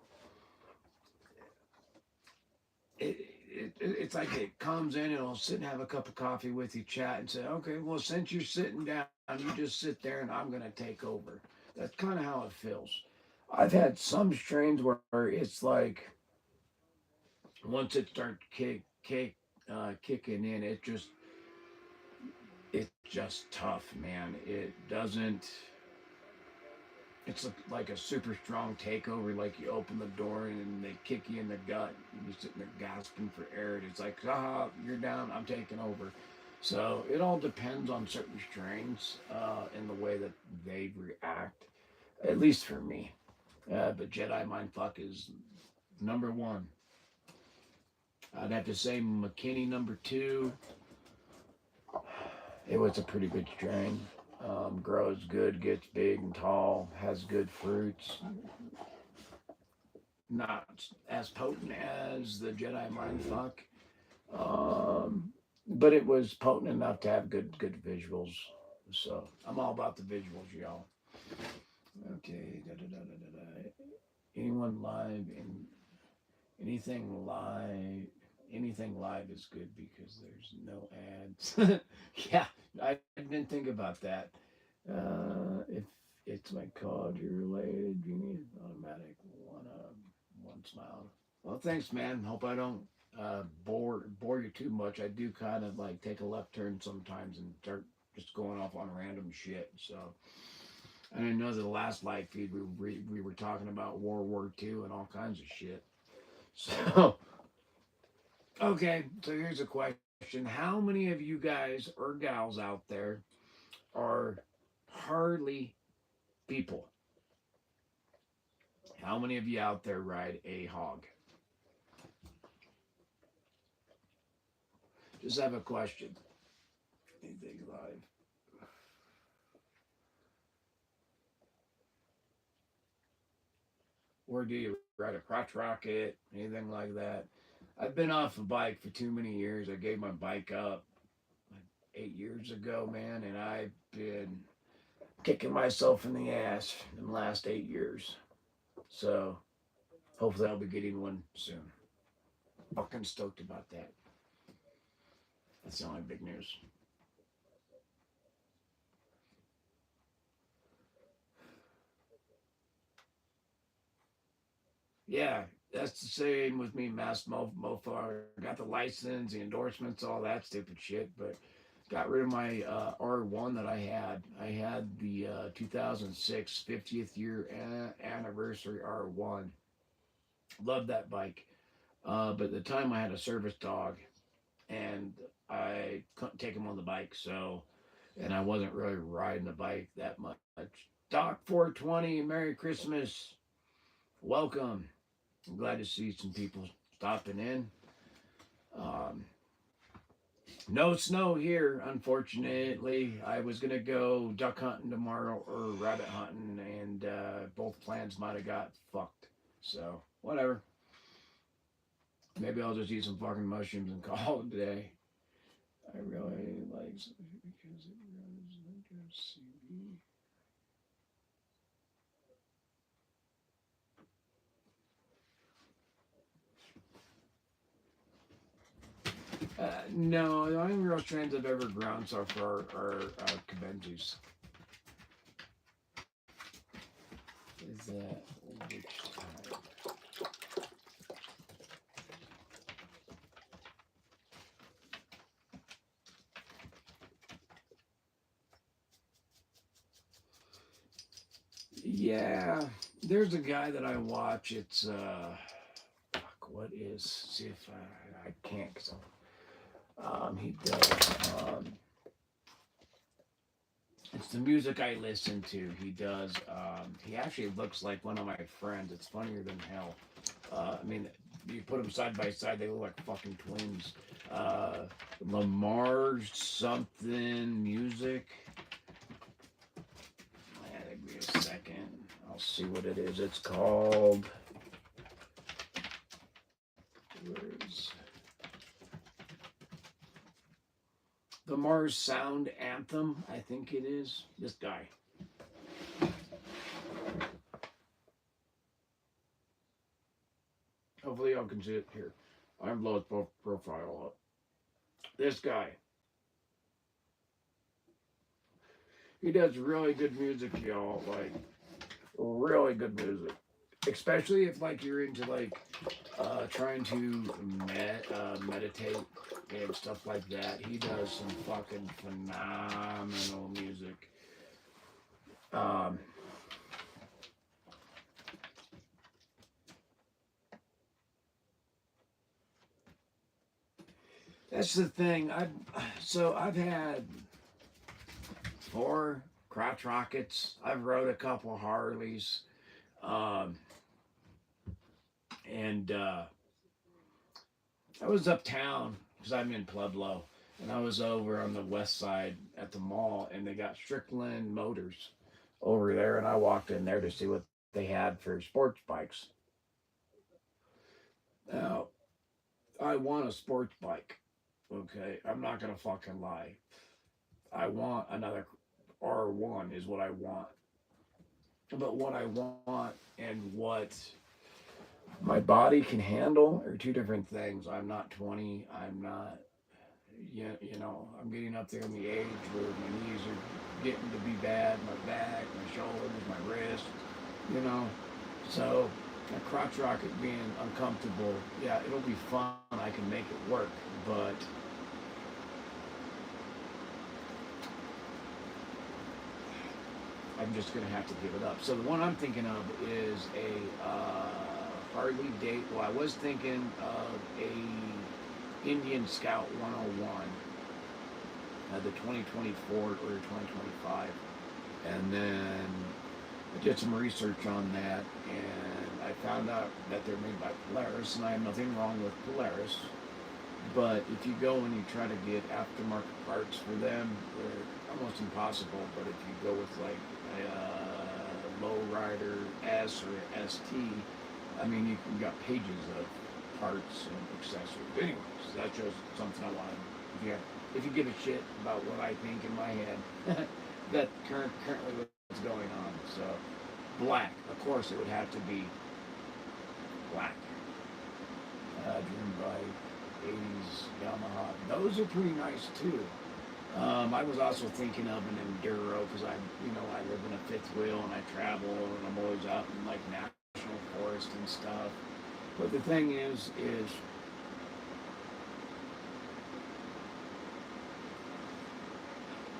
it's like it comes in and it'll sit and have a cup of coffee with you, chat, and say, okay, well since you're sitting down, you just sit there and I'm gonna take over. That's kind of how it feels. I've had some strains where it's like once it starts kicking in, it's just tough, man. It doesn't. It's like a super strong takeover. Like you open the door and they kick you in the gut. And you're sitting there gasping for air. And it's like, ah, you're down. I'm taking over. So it all depends on certain strains and the way that they react. At least for me. But Jedi Mindfuck is number one. I'd have to say McKinney number two. It was a pretty good strain. Grows good, gets big and tall, has good fruits. Not as potent as the Jedi Mindfuck, but it was potent enough to have good visuals. So I'm all about the visuals, y'all. Okay, anyone live in anything live? Anything live is good because there's no ads. Yeah, I didn't think about that. If it's mycology related, you need automatic one smile. Well, thanks, man. Hope I don't bore you too much. I do kind of like take a left turn sometimes and start just going off on random shit. So, and I know the last live feed we were talking about World War II and all kinds of shit. So, okay, so here's a question: how many of you guys or gals out there are hardly people? How many of you out there ride a hog? Just have a question. Anything live? or do you ride a crotch rocket, anything like that? I've been off a bike for too many years. I gave my bike up like 8 years ago, man, and I've been kicking myself in the ass in the last 8 years. So hopefully I'll be getting one soon. Fucking stoked about that. That's the only big news. Yeah, that's the same with me, Mass Mofo. I got the license, the endorsements, all that stupid shit, but got rid of my R1 that I had. I had the 2006 50th year anniversary R1. Loved that bike. But at the time I had a service dog and I couldn't take him on the bike. So, and I wasn't really riding the bike that much. Doc 420, Merry Christmas. Welcome. I'm glad to see some people stopping in. Um, no snow here, unfortunately. I was gonna go duck hunting tomorrow or rabbit hunting, and both plans might have got fucked. So whatever. Maybe I'll just eat some fucking mushrooms and call it a day. I really like because it runs like a CD. No, the only real strains I've ever grown so far are Cavendi's. Is that which type? Yeah, there's a guy that I watch. It's fuck, what is? See if I can't. Cause he does. It's the music I listen to. He does. He actually looks like one of my friends. It's funnier than hell. I mean, you put them side by side, they look like fucking twins. Uh, Lamar something music. Give me a second. I'll see what it is. It's called. Where's the Mars Sound Anthem? I think it is. This guy. Hopefully, y'all can see it here. I'm blow his profile up. This guy. He does really good music, y'all. Like really good music, especially if like you're into like trying to meditate and stuff like that. He does some fucking phenomenal music. Um, that's the thing. I've had four crotch rockets. I've rode a couple Harleys. Um, and I was uptown because I'm in Pueblo, and I was over on the west side at the mall, and they got Strickland Motors over there, and I walked in there to see what they had for sports bikes. Now, I want a sports bike. Okay, I'm not gonna fucking lie. I want another R1 is what I want. But what I want and what my body can handle are two different things. I'm not 20. I'm not, I'm getting up there in the age where my knees are getting to be bad, my back, my shoulders, my wrist, you know. So a crotch rocket being uncomfortable, yeah, it'll be fun. I can make it work, but I'm just gonna have to give it up. So the one I'm thinking of is a Harley Date. Well, I was thinking of a Indian Scout 101, the 2024 or 2025, and then I did some research on that, and I found out that they're made by Polaris, and I have nothing wrong with Polaris. But if you go and you try to get aftermarket parts for them, they're almost impossible. But if you go with like a lowrider S or ST, I mean, you got pages of parts and accessories. Anyways, that's just something I wanted. If you give a shit about what I think in my head, that currently what's going on. So, black. Of course, it would have to be black. Driven by 80s Yamaha. Those are pretty nice too. I was also thinking of an enduro because I live in a fifth wheel and I travel and I'm always out in like national forest and stuff. But the thing is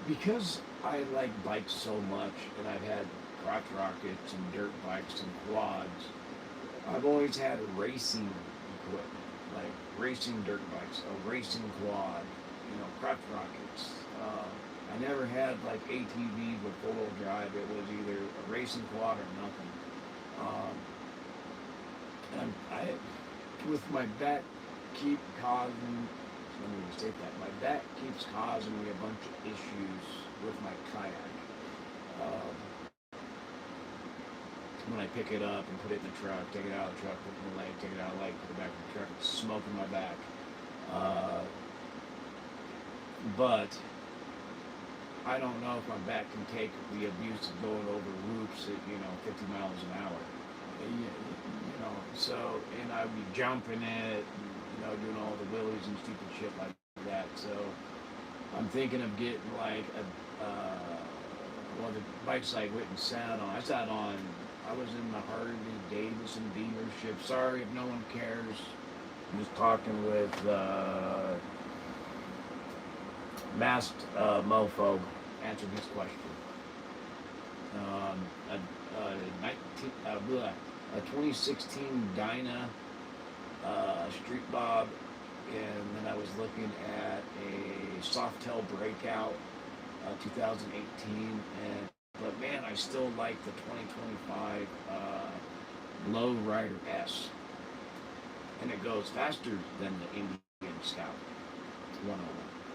because I like bikes so much and I've had crotch rockets and dirt bikes and quads, I've always had racing equipment, like racing dirt bikes, a racing quad, crotch rockets. I never had like ATV with four-wheel drive. It was either a racing quad or nothing. And with my back keep causing, let me restate that, my back keeps causing me a bunch of issues with my kayak. When I pick it up and put it in the truck, take it out of the truck, put it in the leg, take it out of the leg, put it back in the truck, it's smoking my back. But I don't know if my back can take the abuse of going over roofs at 50 miles an hour. So, and I'd be jumping it, and, doing all the wheelies and stupid shit like that. So I'm thinking of getting like one of the bikes I went and sat on. I was in the Harley Davidson dealership. Sorry if no one cares. I'm just talking with masked mofo answering his question. A 2016 Dyna Street Bob, and then I was looking at a Softail Breakout 2018, but man, I still like the 2025 Low Rider S, and it goes faster than the Indian Scout 101.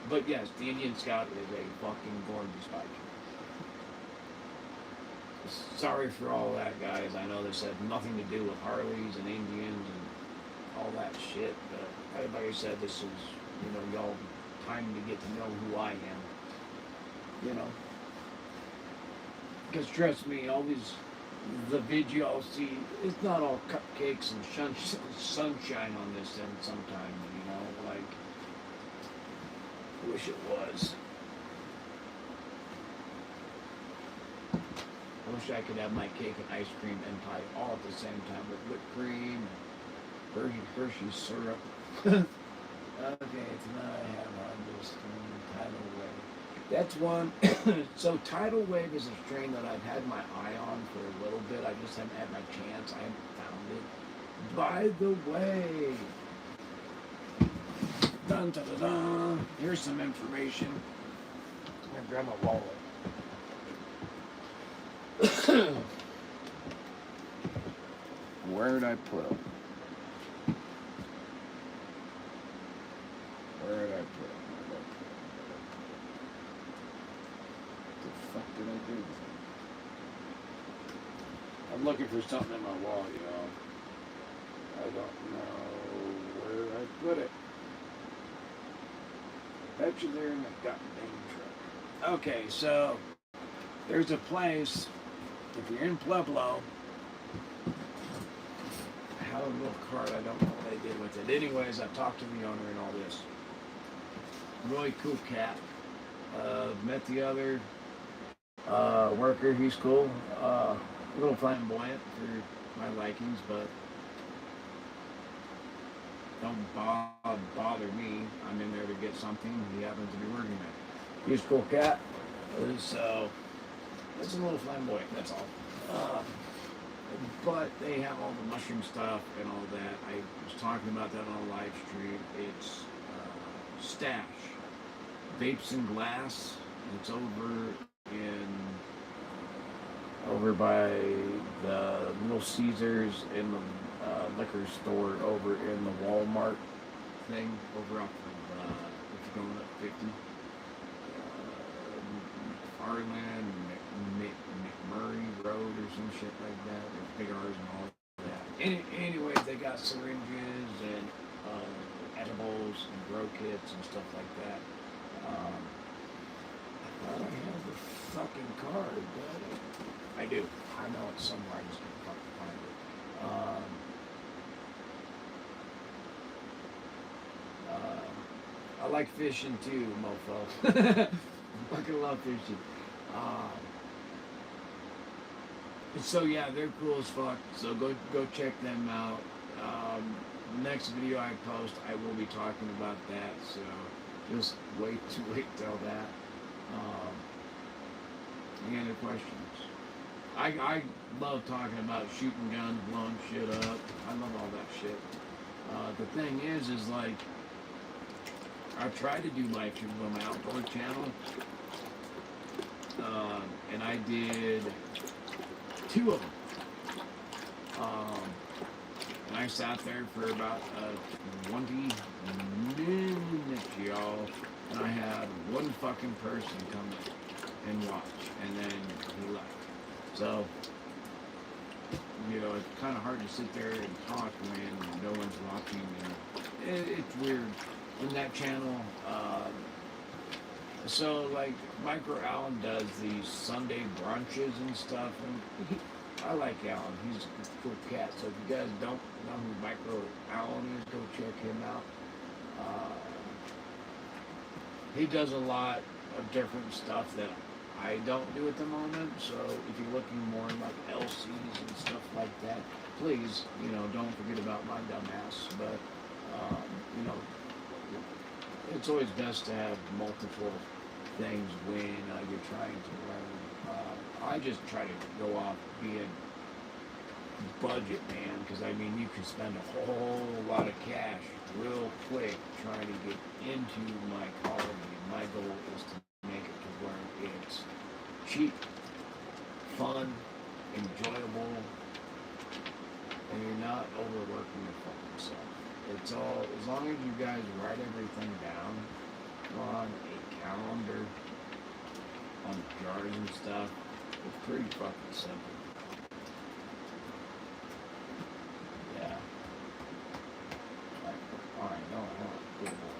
But yes, the Indian Scout is a fucking gorgeous bike. Sorry for all that, guys. I know this had nothing to do with Harleys and Indians and all that shit, but everybody said this is, y'all time to get to know who I am. Because trust me, the video y'all see, it's not all cupcakes and sunshine on this end sometimes, like, I wish it was. I wish I could have my cake and ice cream and pie all at the same time with whipped cream and Hershey's syrup. Okay, tonight I have on this Tidal Wave. That's one. So Tidal Wave is a strain that I've had my eye on for a little bit. I just haven't had my chance. I haven't found it. By the way, dun, dun, dun, dun. Here's some information. I'm going to grab my wallet. Where did I put them? What the fuck did I do? I'm looking for something in my wallet, I don't know where I put it. Bet you they're in the goddamn truck. Okay, so there's a place, if you're in Pueblo, I have a little card, I don't know what they did with it. Anyways, I talked to the owner and all this. Really cool cat. Met the other worker, he's cool. A little flamboyant for my likings, but don't bother me. I'm in there to get something he happens to be working at. He's a cool cat. So it's a little flamboyant, that's all. But they have all the mushroom stuff and all that. I was talking about that on a live stream. It's Stash Vapes and Glass. It's over by the Little Caesars in the liquor store over in the Walmart thing over off of if you're going up 50. Arlen, McMurray Road or some shit like that. There's big R's and all that. Anyways, they got syringes and edibles and grow kits and stuff like that. I thought I had the fucking card, but I do. I know it's somewhere. I just can't fucking find it. I like fishing too, mofo. I fucking love fishing. Um, so yeah, they're cool as fuck. So go check them out. Next video I post, I will be talking about that. So just wait till that. Any other questions? I love talking about shooting guns, blowing shit up. I love all that shit. The thing is like, I've tried to do live streams on my outdoor channel, and I did 2 of them. And I sat there for about 20 minutes, y'all, and I had one fucking person come and watch, and then he left. So, you know, it's kind of hard to sit there and talk when no one's watching. And it's weird. In that channel, so like Micro Allen does these Sunday brunches and stuff, and I like Allen. He's a cool cat. So if you guys don't know who Micro Allen is, go check him out. He does a lot of different stuff that I don't do at the moment. So if you're looking more like LCs and stuff like that, please, you know, don't forget about my dumbass. But you know, it's always best to have multiple things when you're trying to learn. I just try to go off being budget, man, because I mean, you can spend a whole lot of cash real quick trying to get into mycology. My goal is to make it to where it's cheap, fun, enjoyable, and you're not overworking your fucking self. It's all, as long as you guys write everything down on a calendar, on jars and stuff, it's pretty fucking simple. Yeah. Like, alright, no, good boy.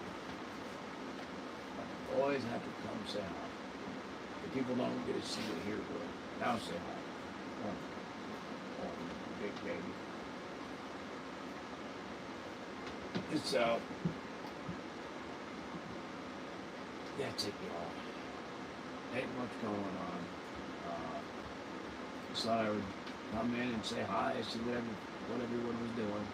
Like, always have to come say hi. The people don't get to see it here, boy. Now say hi. Oh, big baby. So, that's it, y'all. Ain't much going on. Just thought I would come in and say hi, see what everyone was doing.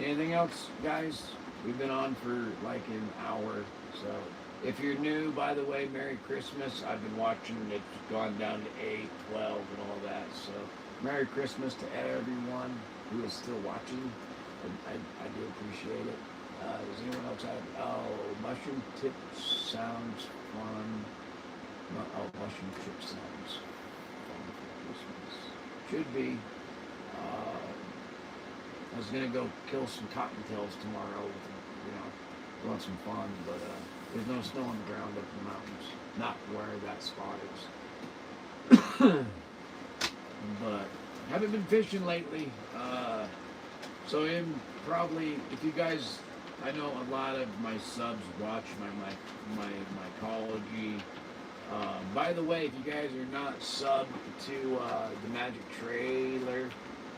Anything else, guys? We've been on for like an hour, so if you're new, by the way, Merry Christmas. I've been watching, it's gone down to 8, 12, and all that, so Merry Christmas to everyone who is still watching. I do appreciate it. Does anyone else have, mushroom tip sounds fun. Mushroom chip sounds fun for Christmas. Should be. I was gonna go kill some cottontails tomorrow. You know, want some fun, but there's no snow on the ground up in the mountains. Not where that spot is. But haven't been fishing lately. So probably, if you guys, I know a lot of my subs watch my mycology. By the way, if you guys are not subbed to the Magic Trailer,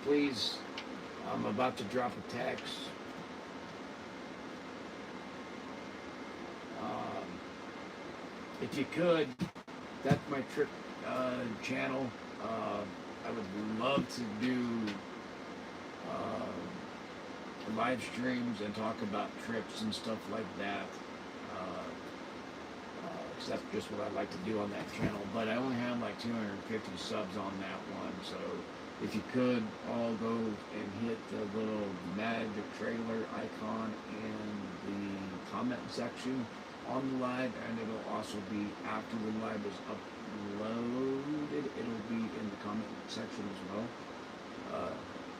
please. I'm about to drop a text. If you could, that's my trip channel. I would love to do live streams and talk about trips and stuff like that. Because that's just what I like to do on that channel. But I only have like 250 subs on that one, so if you could all go and hit the little Magic Trailer icon in the comment section on the live, and it'll also be after the live is uploaded, it'll be in the comment section as well.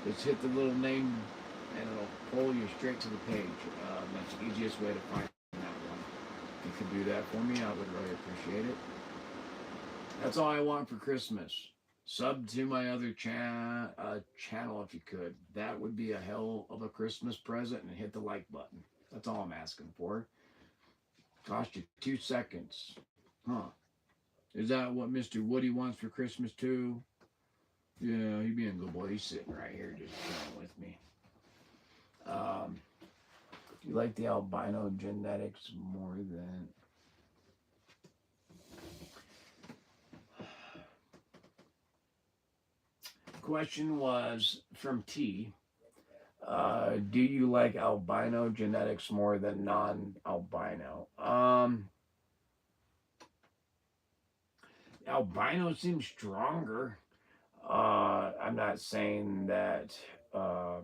Just hit the little name and it'll pull you straight to the page. That's the easiest way to find that one. If you could do that for me, I would really appreciate it. That's all I want for Christmas. Sub to my other channel if you could. That would be a hell of a Christmas present, and hit the like button. That's all I'm asking for. Cost you 2 seconds. Huh. Is that what Mr. Woody wants for Christmas too? Yeah, he being a good boy. He's sitting right here just chilling with me. Um, you like the albino genetics more than... Question was from T. Do you like albino genetics more than non-albino? Albino seems stronger. I'm not saying that uh,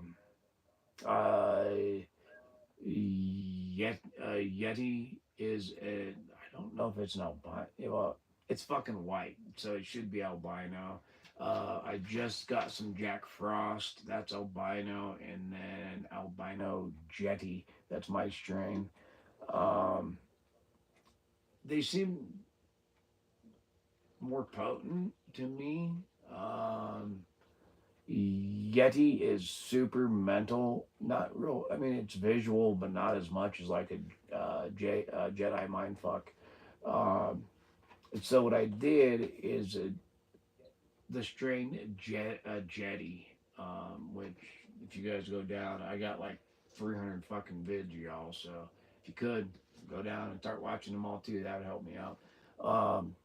Yeti is I don't know if it's an albino. Well, it's fucking white, so it should be albino. I just got some Jack Frost. That's albino, and then albino Jetty. That's my strain. Um, they seem more potent to me. Um, Yeti is super mental, not real. I mean, it's visual, but not as much as like a Jedi mindfuck. Um, and so what I did is the strain Jetty, which if you guys go down, I got like 300 fucking vids, y'all. So if you could go down and start watching them all too, that would help me out. Um,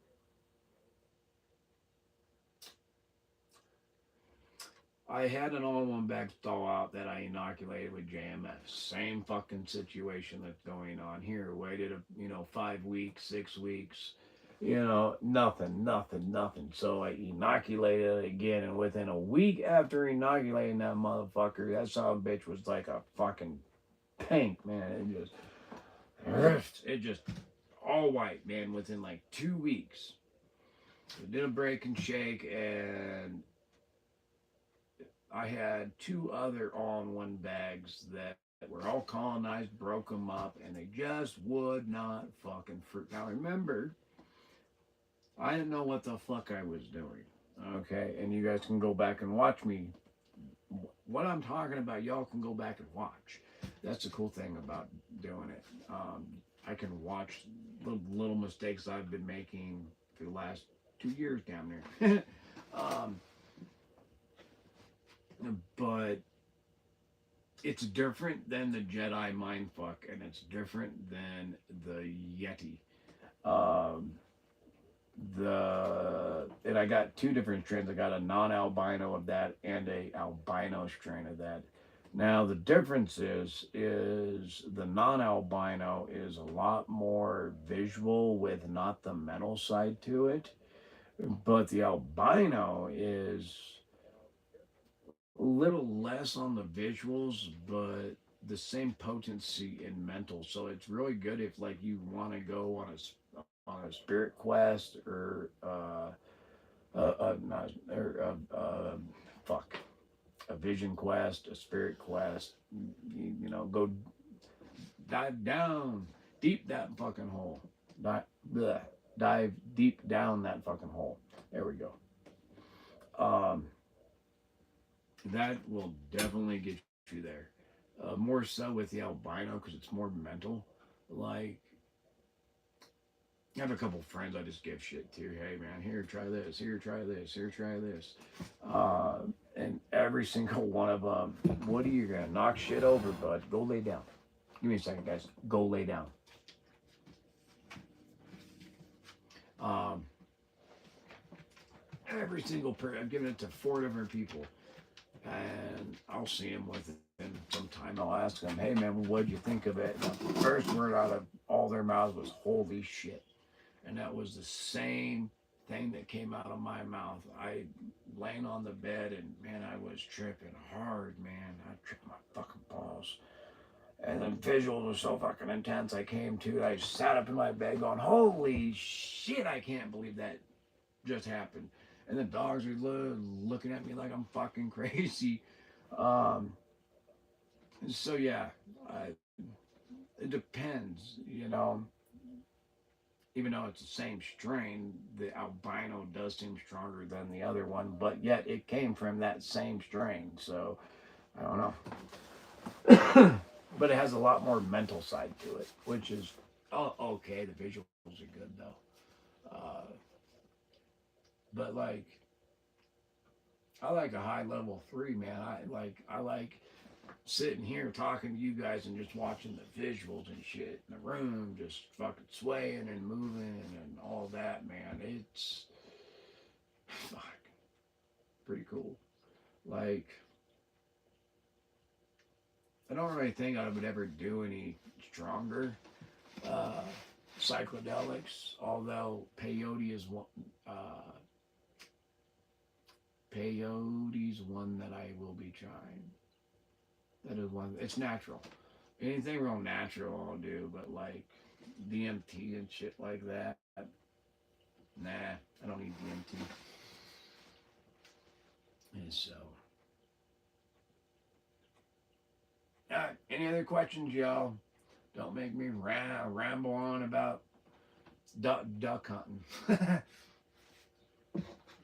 I had an all-in-one bag thaw out that I inoculated with JMF. Same fucking situation that's going on here. Waited, 5 weeks, 6 weeks, nothing. So I inoculated it again, and within a week after inoculating that motherfucker, that son of a bitch was like a fucking tank, man. It just all white, man. Within like 2 weeks, it did a break and shake, and I had two other all-in-one bags that were all colonized, broke them up, and they just would not fucking fruit. Now remember, I didn't know what the fuck I was doing. Okay, and you guys can go back and watch me. What I'm talking about, y'all can go back and watch. That's the cool thing about doing it. I can watch the little mistakes I've been making for the last 2 years down there. um, but it's different than the Jedi mindfuck, and it's different than the Yeti. Um, and I got two different strains. I got a non-albino of that and a albino strain of that. Now the difference is the non-albino is a lot more visual with not the mental side to it, but the albino is a little less on the visuals, but the same potency in mental. So it's really good if like you want to go on a spirit quest not or fuck a vision quest, a spirit quest. Go dive down deep that fucking hole. Dive, bleh, dive deep down that fucking hole. There we go. Um, that will definitely get you there. More so with the albino because it's more mental. Like I have a couple friends I just give shit to. Hey man, here try this. Here try this. Here try this. And every single one of them, Woody, you're gonna knock shit over, bud. Go lay down. Give me a second, guys. Go lay down. Um, every single person, I've given it to 4 different people, and I'll see them within some time. I'll ask them, hey man, what'd you think of it? And the first word out of all their mouths was holy shit. And that was the same thing that came out of my mouth. I laying on the bed and man, I was tripping hard, man. I tripped my fucking balls. And the visuals were so fucking intense. I came to, I sat up in my bed going, holy shit, I can't believe that just happened. And the dogs are looking at me like I'm fucking crazy. Um, So yeah, I, it depends. Even though it's the same strain, the albino does seem stronger than the other one, but yet it came from that same strain. So I don't know. But it has a lot more mental side to it, which is okay. The visuals are good though. But like, I like a high level three, man. I like sitting here talking to you guys and just watching the visuals and shit in the room, just fucking swaying and moving and all that, man. It's fuck pretty cool. Like, I don't really think I would ever do any stronger uh, psychedelics, although peyote is one. Uh, Peyote's one that I will be trying. That is one. It's natural. Anything real natural I'll do, but like DMT and shit like that, nah, I don't need DMT. And so, any other questions, y'all? Don't make me ramble on about duck hunting.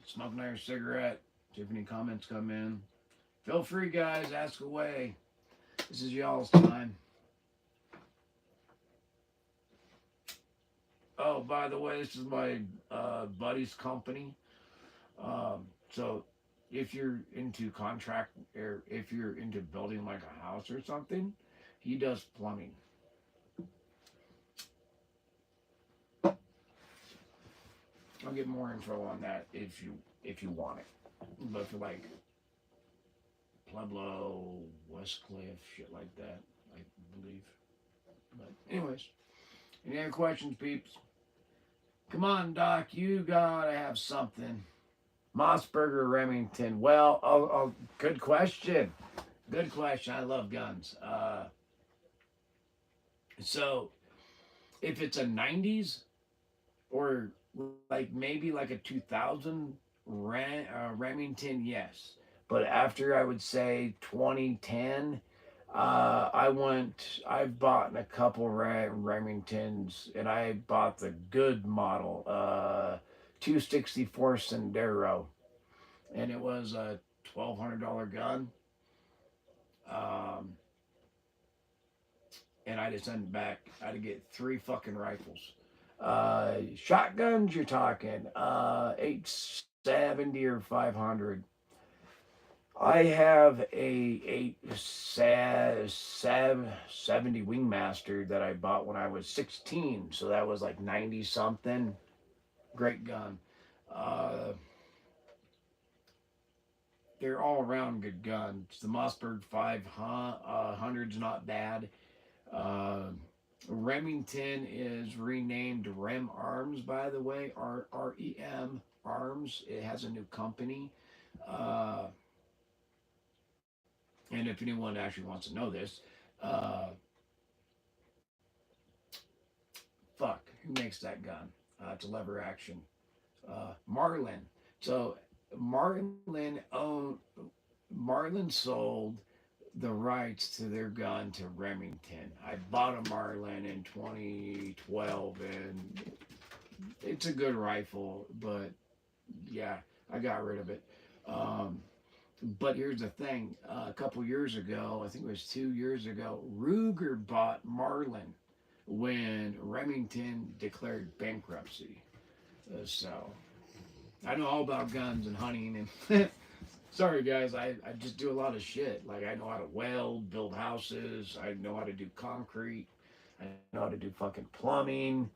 Smoke another cigarette. See if any comments come in. Feel free, guys. Ask away. This is y'all's time. Oh, by the way, this is my buddy's company. So if you're into contract or if you're into building like a house or something, he does plumbing. I'll get more info on that if you want it. But for like Pueblo, Westcliff, shit like that, I believe. But anyways, any other questions, peeps? Come on, Doc, you gotta have something. Mossberger, Remington. Well, good question. Good question. I love guns. So if it's a '90s or like maybe like a 2000 Remington, yes. But after I would say 2010, I've bought a couple Remingtons, and I bought the good model, 264 Sendero, and it was a $1,200 gun. Um, and I just sent it back. I had to get three fucking rifles. Shotguns, you're talking 870 or 500. I have a 870 Wingmaster that I bought when I was 16, so that was like 90 something. Great gun. Uh, they're all around good guns. The Mossberg 500's not bad. Uh, Remington is renamed Rem Arms, by the way, REM Arms. It has a new company. Uh, and if anyone actually wants to know this, uh, fuck, who makes that gun? It's a lever action. Marlin. So Marlin owned, Marlin sold the rights to their gun to Remington. I bought a Marlin in 2012, and it's a good rifle, but yeah, I got rid of it. Um, but here's the thing: a couple years ago, I think it was 2 years ago, Ruger bought Marlin when Remington declared bankruptcy. So I know all about guns and hunting and sorry guys, I just do a lot of shit. Like I know how to weld, build houses, I know how to do concrete, I know how to do fucking plumbing,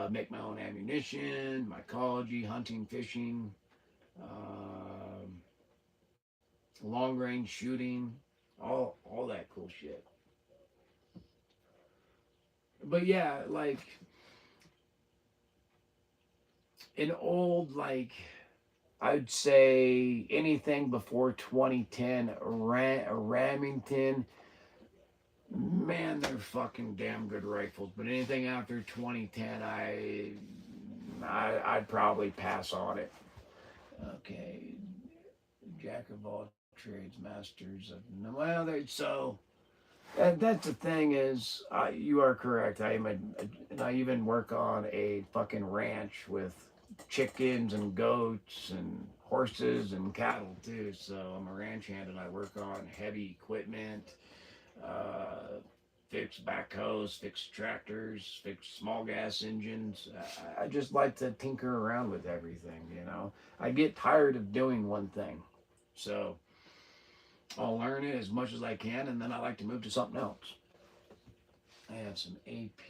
make my own ammunition, mycology, hunting, fishing, um, long range shooting, all that cool shit. But yeah, like an old like I'd say anything before 2010 Remington, man, they're fucking damn good rifles. But anything after 2010, I'd probably pass on it. Okay, jack of all trades, masters of no. Well, so. And that's the thing is, you are correct. And I even work on a fucking ranch with chickens and goats and horses and cattle too. So I'm a ranch hand and I work on heavy equipment, uh, fix backhoes, fix tractors, fix small gas engines. I just like to tinker around with everything, you know. I get tired of doing one thing. So I'll learn it as much as I can and then I like to move to something else. I have some AP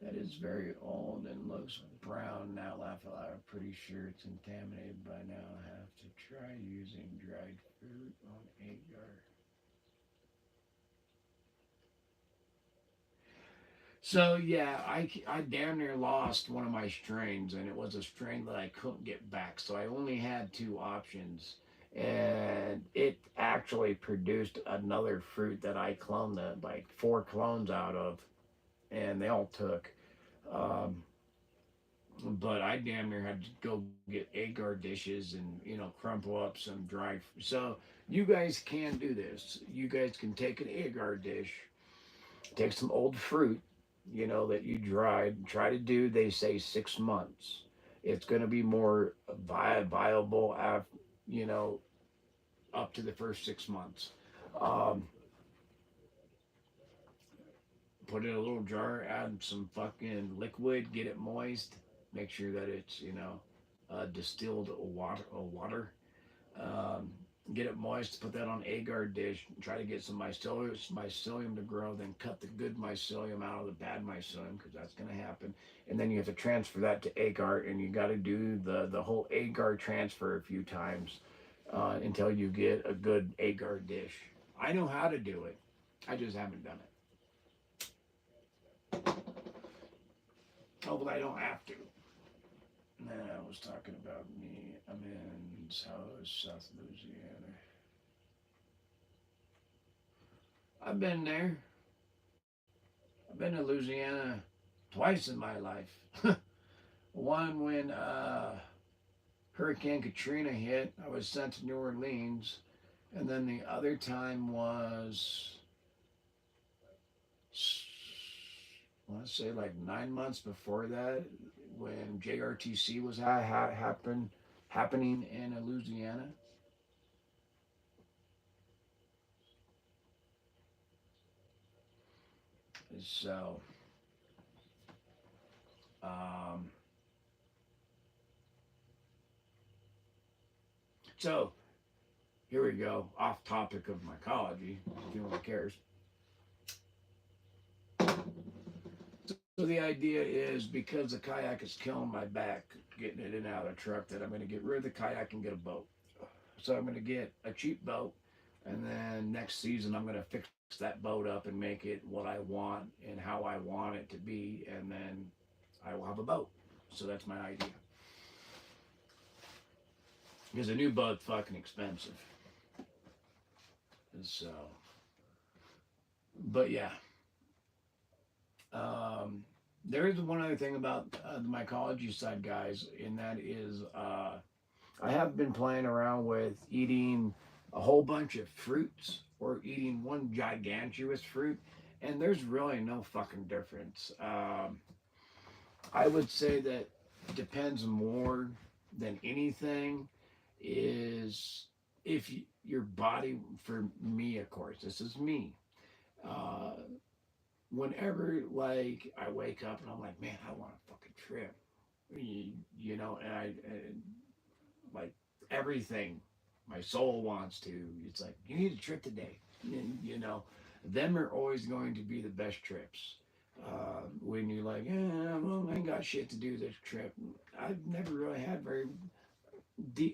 that is very old and looks brown now. Laugh aloud. I'm pretty sure it's contaminated by now. I have to try using dried fruit on agar. So yeah, I damn near lost one of my strains, and it was a strain that I couldn't get back. So I only had two options, and it actually produced another fruit that I cloned like four clones out of, and they all took. Um, but I damn near had to go get agar dishes and crumple up some So you guys can do this. You guys can take an agar dish, take some old fruit, that you dried. Try to do. They say 6 months. It's going to be more viable after you know up to the first 6 months. Um, put it in a little jar, add some fucking liquid, get it moist, make sure that it's distilled water. Um, get it moist, put that on agar dish, try to get some mycelium to grow, then cut the good mycelium out of the bad mycelium because that's going to happen. And then you have to transfer that to agar, and you got to do the whole agar transfer a few times until you get a good agar dish. I know how to do it, I just haven't done it. Oh, but I don't have to. Nah, I was talking about me. I'm in South Louisiana. I've been there. I've been to Louisiana twice in my life. One when Hurricane Katrina hit, I was sent to New Orleans, and then the other time was, I want to say like 9 months before that, when JRTC was happening in Louisiana. So, um, so here we go. Off topic of mycology, if anyone cares. So the idea is because the kayak is killing my back, getting it in and out of the truck, that I'm going to get rid of the kayak and get a boat. So I'm going to get a cheap boat, and then next season I'm going to fix that boat up and make it what I want and how I want it to be, and then I will have a boat. So that's my idea. Because a new boat's fucking expensive. So, but yeah, um, there is one other thing about the mycology side, guys, and that is I have been playing around with eating a whole bunch of fruits or eating one gigantuous fruit, and there's really no fucking difference. I would say that depends more than anything is if your body, for me, of course, this is me. Uh, Whenever like I wake up and I'm like, man, I want a fucking trip, and like everything my soul wants to. It's like you need a trip today, and them are always going to be the best trips. When you're like, well, I ain't got shit to do this trip. I've never really had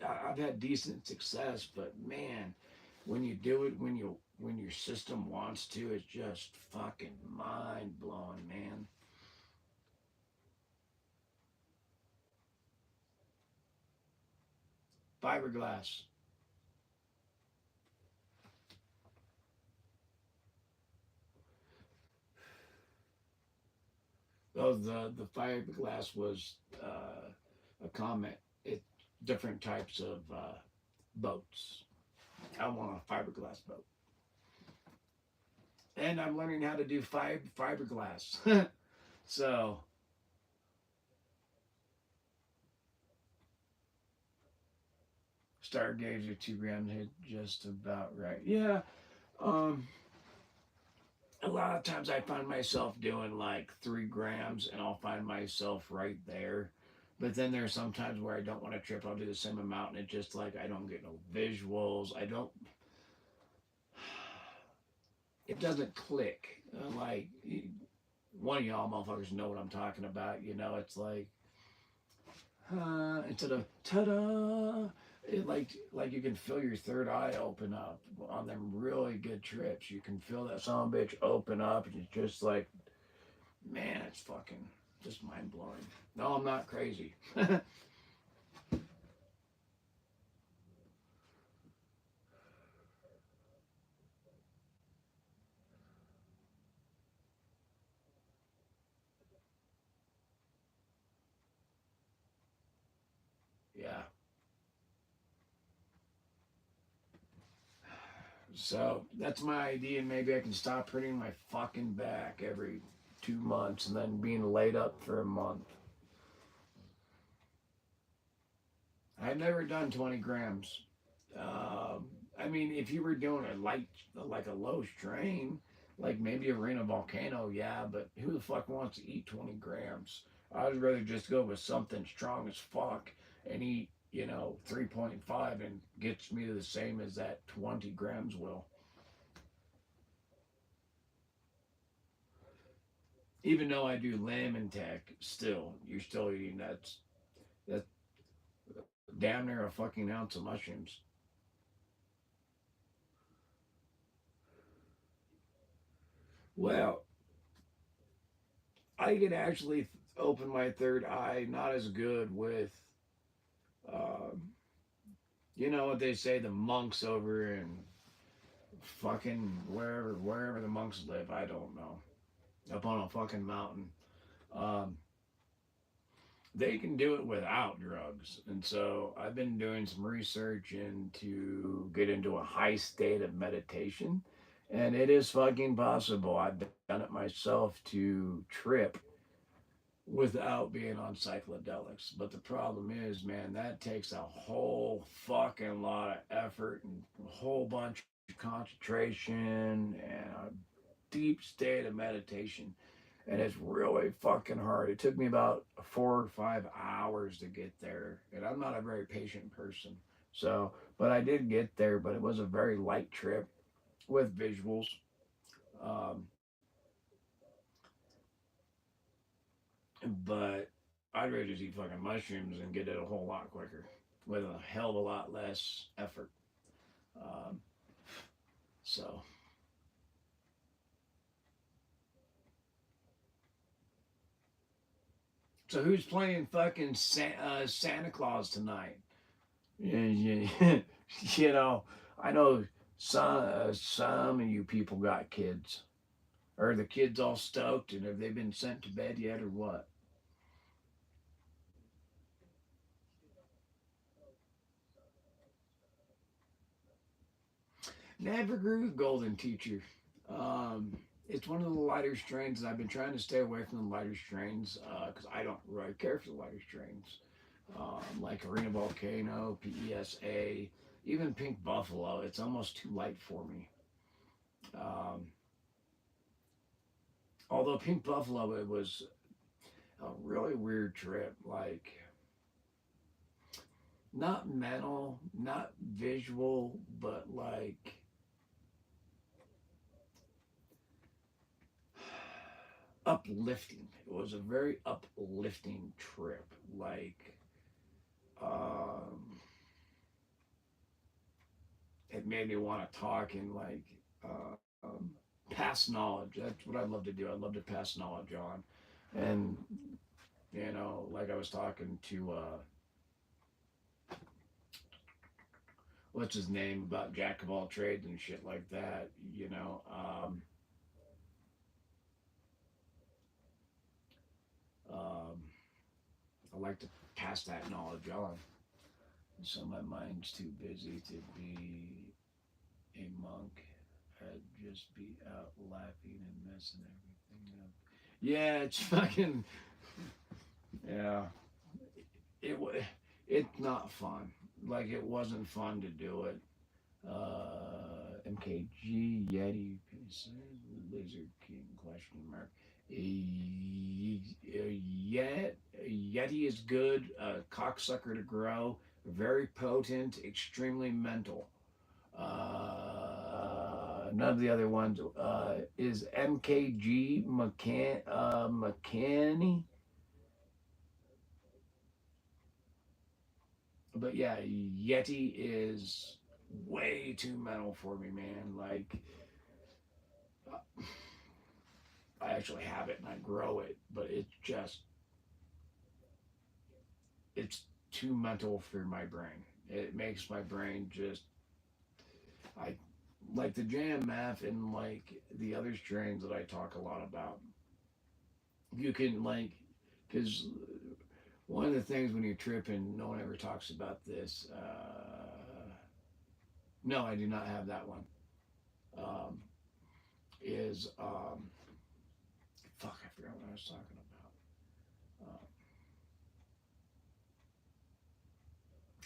I've had decent success, but man, when you do it, when your system wants to, it's just fucking mind blowing, man. Fiberglass. Oh, the fiberglass was a comment. It different types of boats. I want a fiberglass boat. And I'm learning how to do fiberglass. So Stargazer 2 grams hit just about right. Yeah. Um, a lot of times I find myself doing like 3 grams and I'll find myself right there. But then there's some times where I don't want to trip. I'll do the same amount and it just like I don't get no visuals. I don't. It doesn't click. Like one of y'all motherfuckers know what I'm talking about. You know, it's like instead of ta-da, it like you can feel your third eye open up on them really good trips. You can feel that son of a bitch open up, and it's just like, man, it's fucking just mind blowing. No, I'm not crazy. Yeah. So that's my idea, and maybe I can stop hurting my fucking back every 2 months and then being laid up for a month. I've never done 20 grams. I mean, if you were doing a light, like a low strain, like maybe a Reno Volcano, yeah, but who the fuck wants to eat 20 grams? I'd rather just go with something strong as fuck and eat, 3.5 and gets me to the same as that 20 grams will. Even though I do lamb intake, still, you're still eating that's damn near a fucking ounce of mushrooms. Well, I can actually open my third eye not as good with, um, you know what they say, the monks over in fucking wherever the monks live. I don't know, up on a fucking mountain. Um, they can do it without drugs, and so I've been doing some research into get into a high state of meditation, and it is fucking possible. I've done it myself to trip without being on psychedelics. But the problem is, man, that takes a whole fucking lot of effort and a whole bunch of concentration and a deep state of meditation. And it's really fucking hard. It took me about 4 or 5 hours to get there. And I'm not a very patient person. So, but I did get there, but it was a very light trip with visuals. Um, but I'd rather just eat fucking mushrooms and get it a whole lot quicker with a hell of a lot less effort. Um, so, so who's playing fucking Santa Claus tonight? Yeah, yeah. you know, I know some of you people got kids. Are the kids all stoked and have they been sent to bed yet or what? Never grew a golden teacher. Um, it's one of the lighter strains, and I've been trying to stay away from the lighter strains because I don't really care for the lighter strains. Like Arena Volcano, PESA, even Pink Buffalo. It's almost too light for me. Um, although Pink Buffalo, it was a really weird trip. Like, not mental, not visual, but like uplifting. It was a very uplifting trip. Like, um, it made me want to talk and like pass knowledge. That's what I love to do. I love to pass knowledge on, and like I was talking to what's his name about jack of all trades and shit like that. Um, I like to pass that knowledge on. So my mind's too busy to be a monk. I'd just be out laughing and messing everything up. Yeah, it's fucking yeah. It it's not fun. Like it wasn't fun to do it. MKG Yeti Lizard King question mark. Yet Yeti is good. Cocksucker to grow. Very potent. Extremely mental. None of the other ones. Is MKG McCanny? But yeah, Yeti is way too mental for me, man. Like, I actually have it and I grow it, but it's too mental for my brain. It makes my brain just, I like the jam math and like the other strains that I talk a lot about. You can like, because one of the things when you're tripping, no one ever talks about this. No, I do not have that one. Um, is fuck, I forgot what I was talking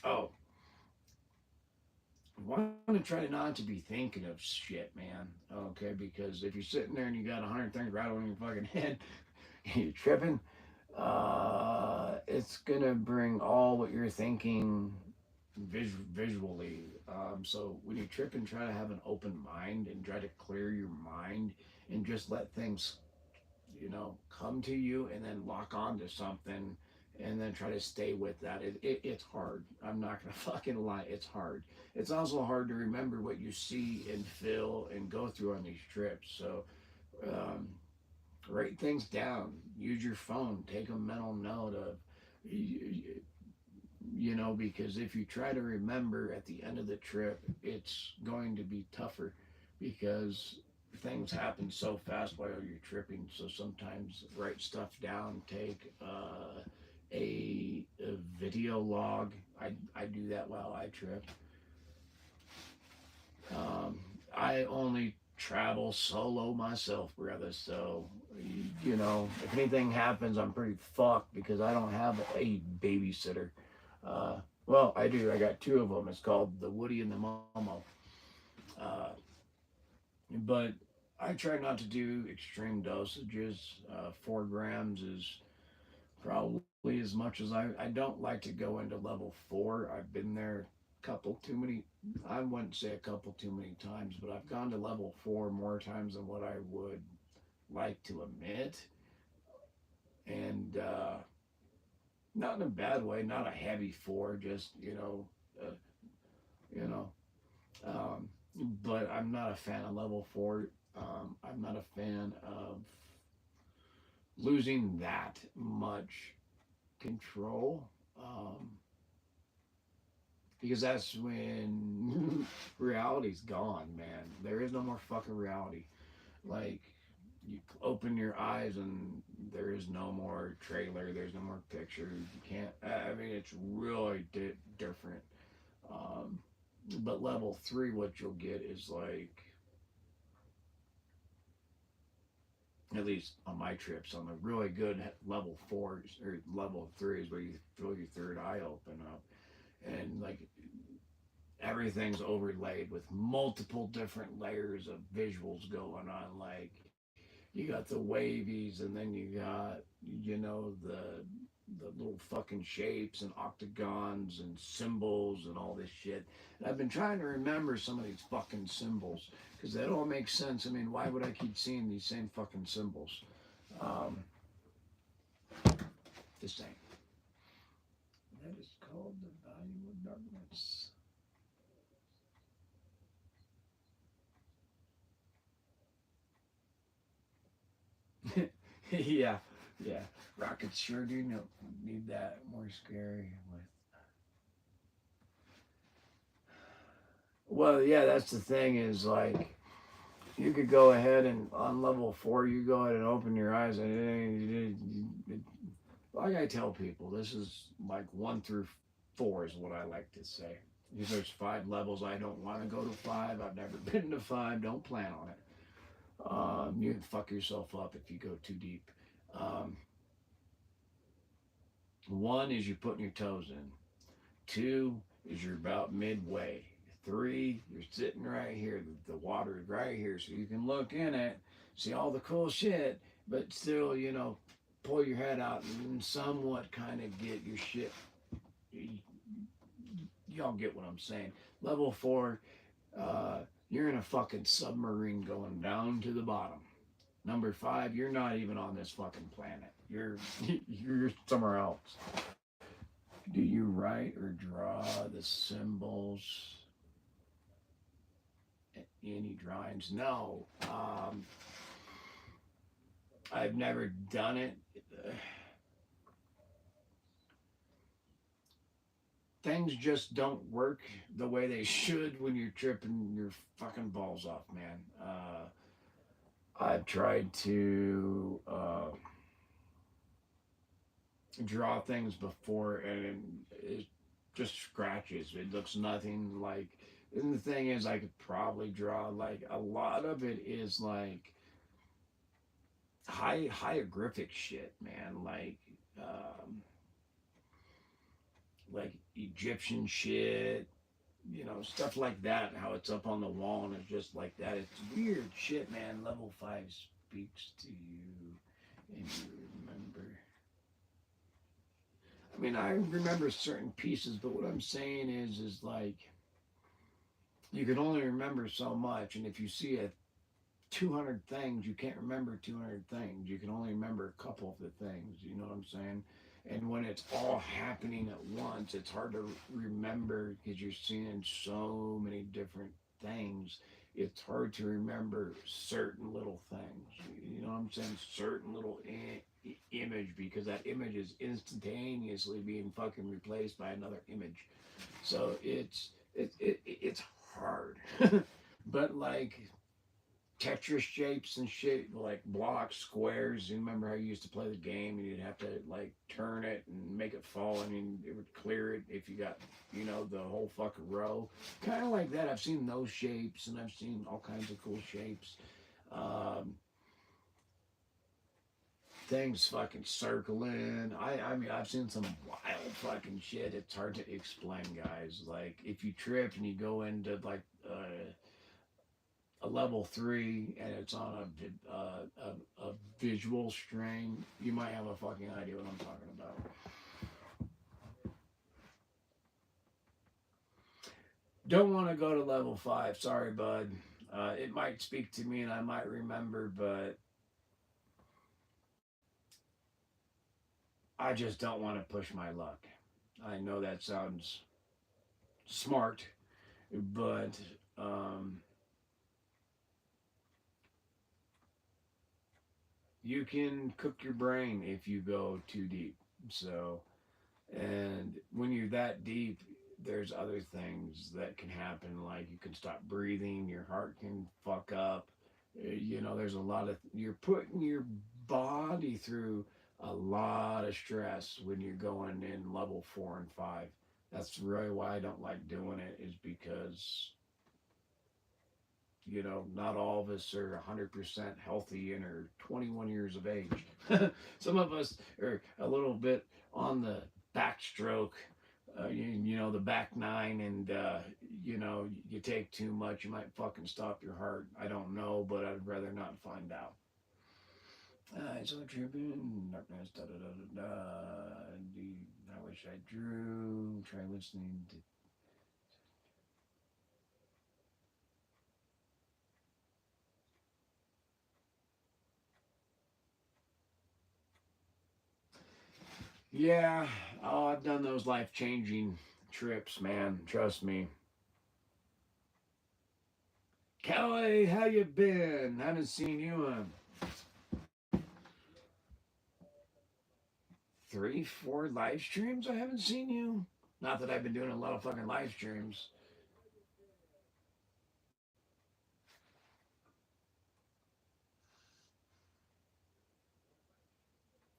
about. Oh, I want to try not to be thinking of shit, man. Okay, because if you're sitting there and you got 100 things rattling in your fucking head, you're tripping. It's gonna bring all what you're thinking visually. So when you're tripping, try to have an open mind and try to clear your mind and just let things come to you and then lock on to something and then try to stay with that. It's hard. I'm not gonna fucking lie. It's hard. It's also hard to remember what you see and feel and go through on these trips. So um, write things down. Use your phone. Take a mental note of, because if you try to remember at the end of the trip, it's going to be tougher because things happen so fast while you're tripping. So sometimes write stuff down, take a video log. I do that while I trip. Um, I only travel solo myself, brother. So, if anything happens, I'm pretty fucked because I don't have a babysitter. Well, I do. I got two of them. It's called the Woody and the Momo. Uh, but I try not to do extreme dosages. 4 grams is probably as much as I don't like to go into level 4. I've been there a couple too many. I wouldn't say a couple too many times, but I've gone to level 4 more times than what I would like to admit. And not in a bad way, not a heavy 4, just uh, you know. Um, but I'm not a fan of level 4. I'm not a fan of losing that much control. Because that's when reality's gone, man. There is no more fucking reality. Like, you open your eyes and there is no more trailer, there's no more picture. You can't, I mean, it's really different. Um, but level 3, what you'll get is like, at least on my trips, on the really good level 4s or level 3s where you feel your third eye open up. And like everything's overlaid with multiple different layers of visuals going on. Like you got the wavies, and then you got the little fucking shapes and octagons and symbols and all this shit. And I've been trying to remember some of these fucking symbols because they don't make sense. I mean, why would I keep seeing these same fucking symbols? Um, this thing that is called the value of darkness. Yeah, yeah. Rockets sure do need that more scary with. Well, yeah, that's the thing is like you could go ahead and on level 4, you go ahead and open your eyes and like I tell people, this is like 1 through 4 is what I like to say. If there's 5 levels, I don't want to go to 5. I've never been to 5. Don't plan on it. You can fuck yourself up if you go too deep. Um, 1 is you're putting your toes in. 2 is you're about midway. 3, you're sitting right here. The water is right here, so you can look in it, see all the cool shit, but still, pull your head out and somewhat kind of get your shit. Y'all get what I'm saying. Level 4, you're in a fucking submarine going down to the bottom. Number 5, you're not even on this fucking planet. You're somewhere else. Do you write or draw the symbols? Any drawings? No. I've never done it. Things just don't work the way they should when you're tripping your fucking balls off, man. I've tried to draw things before, and it just scratches. It looks nothing like. And the thing is, I could probably draw like a lot of it is like hieroglyphic shit, man. Like Egyptian shit, stuff like that. How it's up on the wall and it's just like that. It's weird shit, man. Level 5 speaks to you, and you remember. I mean, I remember certain pieces, but what I'm saying is like you can only remember so much, and if you see 200 things, you can't remember 200 things. You can only remember a couple of the things. You know what I'm saying? And when it's all happening at once, it's hard to remember because you're seeing so many different things. It's hard to remember certain little things. You know what I'm saying? Certain little image, because that image is instantaneously being fucking replaced by another image. So it's hard. But like Tetris shapes and shit, like blocks, squares. You remember how you used to play the game and you'd have to like turn it and make it fall. I mean, it would clear it if you got, the whole fucking row. Kind of like that. I've seen those shapes and I've seen all kinds of cool shapes. Um, Things fucking circling. I mean, I've seen some wild fucking shit. It's hard to explain, guys. Like, if you trip and you go into like, a level 3 and it's on a visual strain, you might have a fucking idea what I'm talking about. Don't want to go to level 5. Sorry, bud. It might speak to me and I might remember, but I just don't want to push my luck. I know that sounds smart, but you can cook your brain if you go too deep. So, and when you're that deep, there's other things that can happen. Like you can stop breathing, your heart can fuck up. There's a lot of, you're putting your body through a lot of stress when you're going in level 4 and 5. That's really why I don't like doing it, is because not all of us are 100% healthy and are 21 years of age. Some of us are a little bit on the backstroke, the back nine, and, you take too much, you might fucking stop your heart. I don't know, but I'd rather not find out. So tripping, darkness, da da da da da. I wish I drew. Try listening to. Yeah, oh, I've done those life-changing trips, man. Trust me. Kelly, how you been? Haven't seen you in 3, 4 live streams. I haven't seen you. Not that I've been doing a lot of fucking live streams.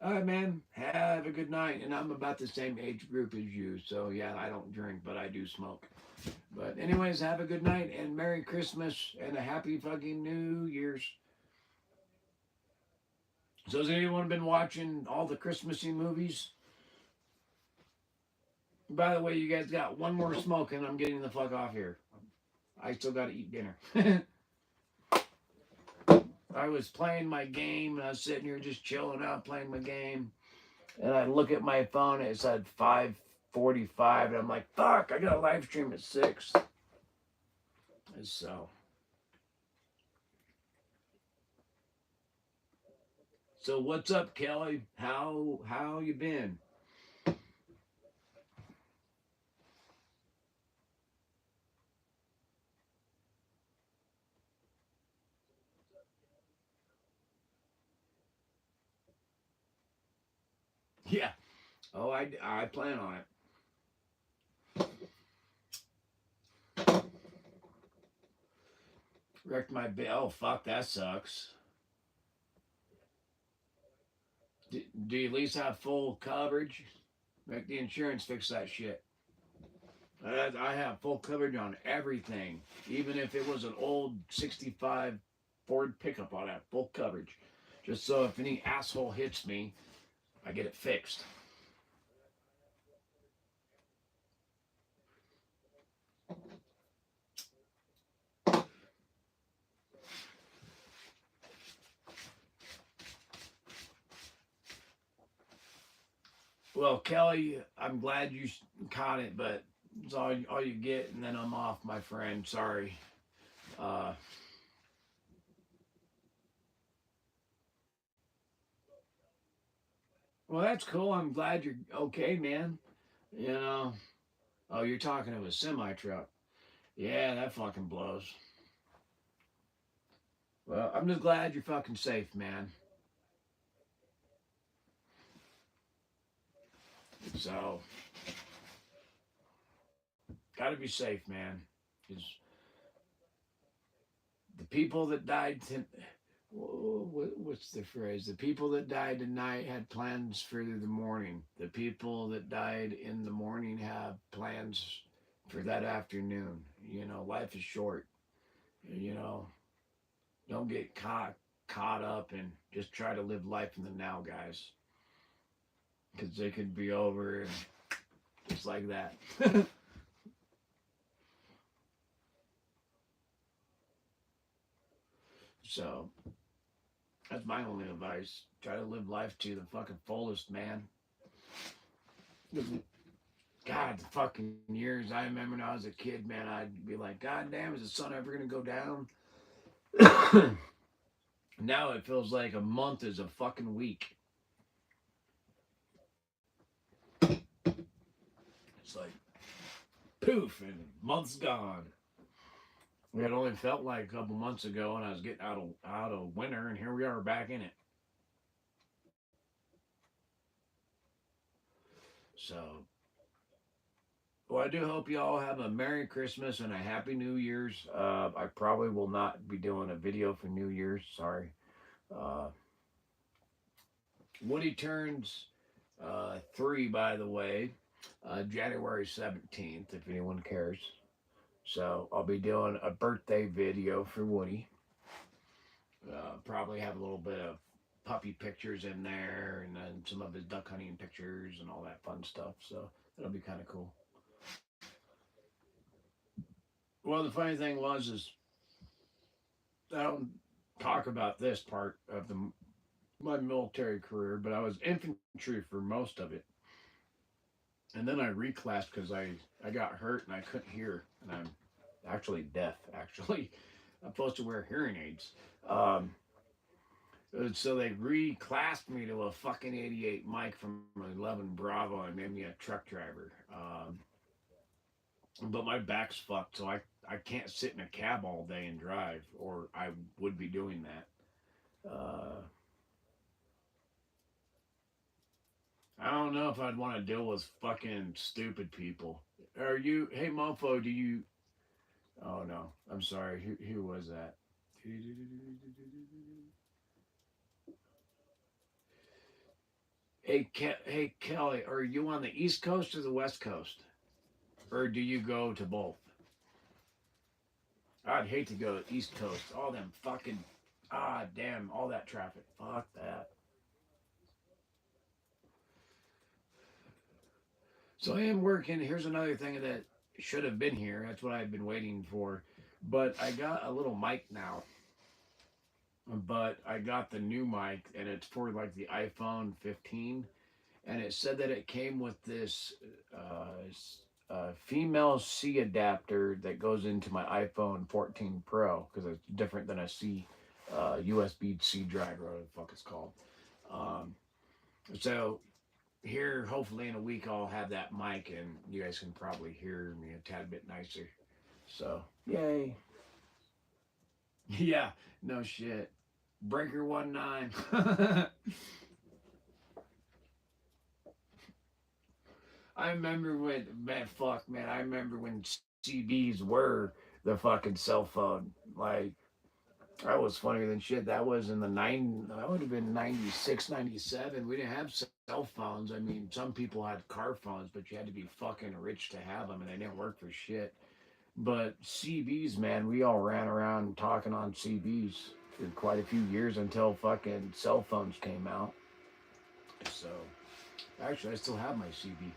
All right, man. Have a good night. And I'm about the same age group as you. So, yeah, I don't drink, but I do smoke. But, anyways, have a good night and Merry Christmas and a happy fucking New Year's. So, has anyone been watching all the Christmassy movies? By the way, you guys got one more smoke and I'm getting the fuck off here. I still got to eat dinner. I was playing my game and I was sitting here just chilling out playing my game. And I look at my phone, it said 5:45, and I'm like, fuck, I got a live stream at 6. And so what's up, Kelly? How you been? Yeah. Oh, I plan on it. Wrecked my bill. Oh, fuck, that sucks. Do you at least have full coverage? Make the insurance fix that shit. I have full coverage on everything. Even if it was an old 65 Ford pickup, I'll have full coverage. Just so if any asshole hits me, I get it fixed. Well, Kelly, I'm glad you caught it, but it's all you get, and then I'm off, my friend. Sorry. Uh, well, that's cool. I'm glad you're okay, man. You know. Oh, you're talking to a semi truck. Yeah, that fucking blows. Well, I'm just glad you're fucking safe, man. So, gotta be safe, man. Because the people that died what's the phrase? The people that died tonight had plans for the morning. The people that died in the morning have plans for that afternoon. You know, life is short. You know, don't get caught up and just try to live life in the now, guys, because they could be over just like that. So that's my only advice. Try to live life to the fucking fullest, man. God, the fucking years. I remember when I was a kid, man, I'd be like, God damn, is the sun ever going to go down? Now it feels like a month is a fucking week. It's like poof, and month's gone. It only felt like a couple months ago when I was getting out of winter, and here we are back in it. So, well, I do hope you all have a Merry Christmas and a Happy New Year's. I probably will not be doing a video for New Year's. Sorry. Uh, Woody turns 3, by the way, January 17th, if anyone cares. So I'll be doing a birthday video for Woody. Probably have a little bit of puppy pictures in there and then some of his duck hunting pictures and all that fun stuff. So that'll be kind of cool. Well, the funny thing is I don't talk about this part of my military career, but I was infantry for most of it. And then I reclassed because I got hurt and I couldn't hear. And I'm actually deaf, actually. I'm supposed to wear hearing aids. Um, so they reclassed me to a fucking 88 Mike from 11 Bravo and made me a truck driver. But my back's fucked, so I can't sit in a cab all day and drive, or I would be doing that. I don't know if I'd want to deal with fucking stupid people. Are you? Hey, mofo, do you? Oh no, I'm sorry. Who was that? Hey Kelly, are you on the East Coast or the West Coast, or do you go to both? I'd hate to go to East Coast. All them fucking damn, all that traffic. Fuck that. So I am working. Here's another thing that should have been here. That's what I've been waiting for. But I got a little mic now. But I got the new mic, and it's for like the iPhone 15, and it said that it came with this female C adapter that goes into my iPhone 14 Pro because it's different than a C USB C drive or whatever the fuck it's called. Um, so here, hopefully in a week, I'll have that mic, and you guys can probably hear me a tad bit nicer. So yay! Yeah, no shit. Breaker 19. I remember when, man, fuck, man. I remember when CBs were the fucking cell phone. Like, that was funnier than shit. That was in the that would have been 96, 97. We didn't have cell phones. I mean, some people had car phones, but you had to be fucking rich to have them, and they didn't work for shit. But CBs, man, we all ran around talking on CBs for quite a few years until fucking cell phones came out. So, actually, I still have my CB.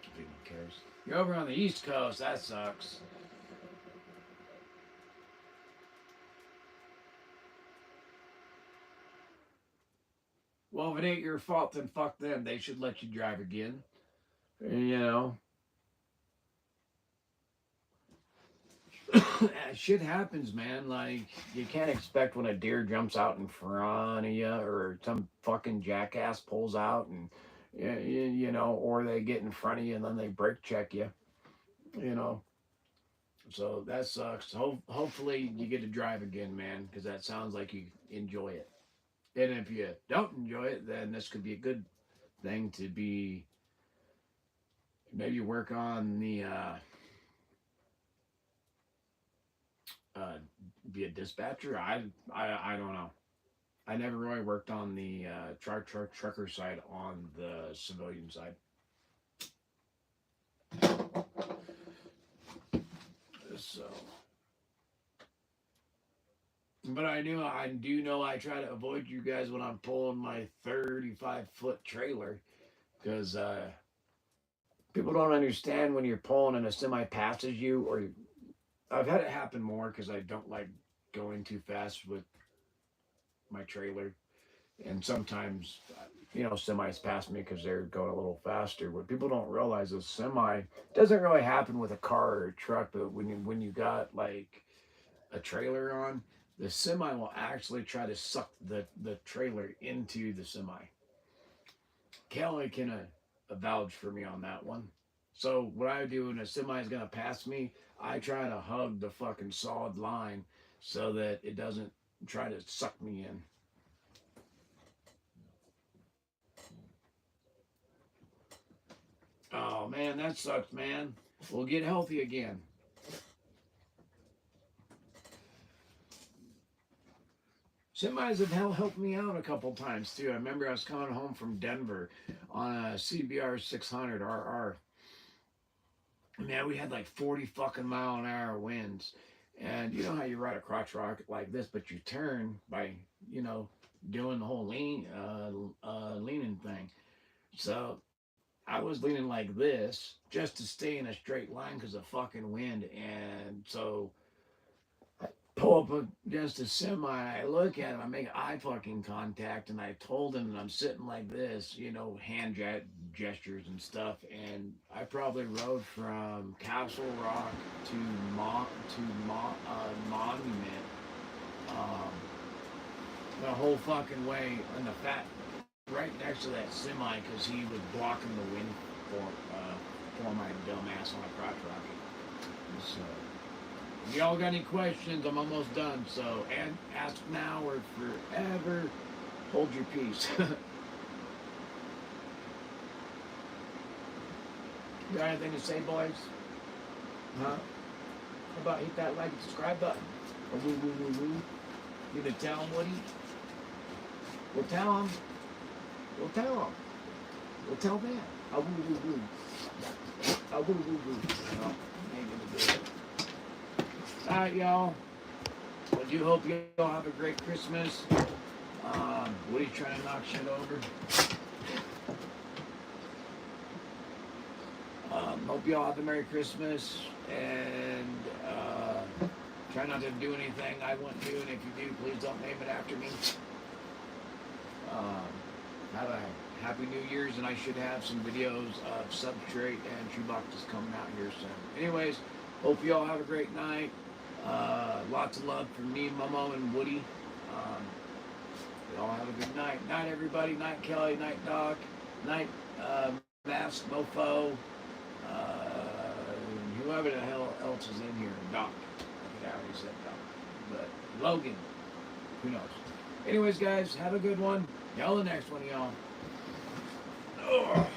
If anyone cares. You're over on the East Coast. That sucks. Well, if it ain't your fault, then fuck them. They should let you drive again. You know, shit happens, man. Like, you can't expect when a deer jumps out in front of you or some fucking jackass pulls out and, you know, or they get in front of you and then they brake check you, you know. So that sucks. Hopefully you get to drive again, man, because that sounds like you enjoy it. And if you don't enjoy it, then this could be a good thing to be maybe work on the uh, be a dispatcher. I don't know. I never really worked on the trucker side on the civilian side. So, but I do know I try to avoid you guys when I'm pulling my 35-foot trailer because people don't understand when you're pulling and a semi passes you, or I've had it happen more because I don't like going too fast with my trailer, and sometimes semis pass me because they're going a little faster. What people don't realize is semi doesn't really happen with a car or a truck, but when you got like a trailer on, the semi will actually try to suck the trailer into the semi. Kelly can vouch for me on that one. So what I do when a semi is gonna pass me, I try to hug the fucking solid line so that it doesn't try to suck me in. Oh man, that sucks, man. We'll get healthy again. Semis have helped me out a couple times too. I remember I was coming home from Denver on a CBR 600 RR. Man, we had like 40 fucking mile an hour winds. And you know how you ride a crotch rocket like this, but you turn by, you know, doing the whole leaning thing. So I was leaning like this just to stay in a straight line because of fucking wind. And so pull up against a semi. I look at him. I make eye fucking contact, and I told him that I'm sitting like this, you know, gestures and stuff. And I probably rode from Castle Rock to Monument, um, the whole fucking way, and the fat right next to that semi because he was blocking the wind for my dumb ass on a crotch rocket. So. If y'all got any questions, I'm almost done. So, and ask now or forever hold your peace. You got anything to say, boys? Huh? How about hit that like and subscribe button? Woo, woo, woo, woo. You gonna tell them, Woody? We'll tell them. We'll tell them. We'll tell them. I woo woo woo. I woo woo woo. No, ain't gonna do it. All right, y'all. I do hope y'all have a great Christmas. Woody's trying to knock shit over. Hope y'all have a Merry Christmas, and try not to do anything I wouldn't do, and if you do, please don't name it after me. Have a Happy New Year's, and I should have some videos of Substrate and Shoeboxes coming out here soon. Anyways, hope y'all have a great night. Lots of love from me, Momo, and Woody. Y'all have a good night. Night, everybody. Night, Kelly. Night, Doc. Night, Mask, Mofo. Whoever the hell else is in here. Doc. I think I already said Doc. But Logan. Who knows? Anyways, guys, have a good one. Y'all the next one, y'all. Ugh.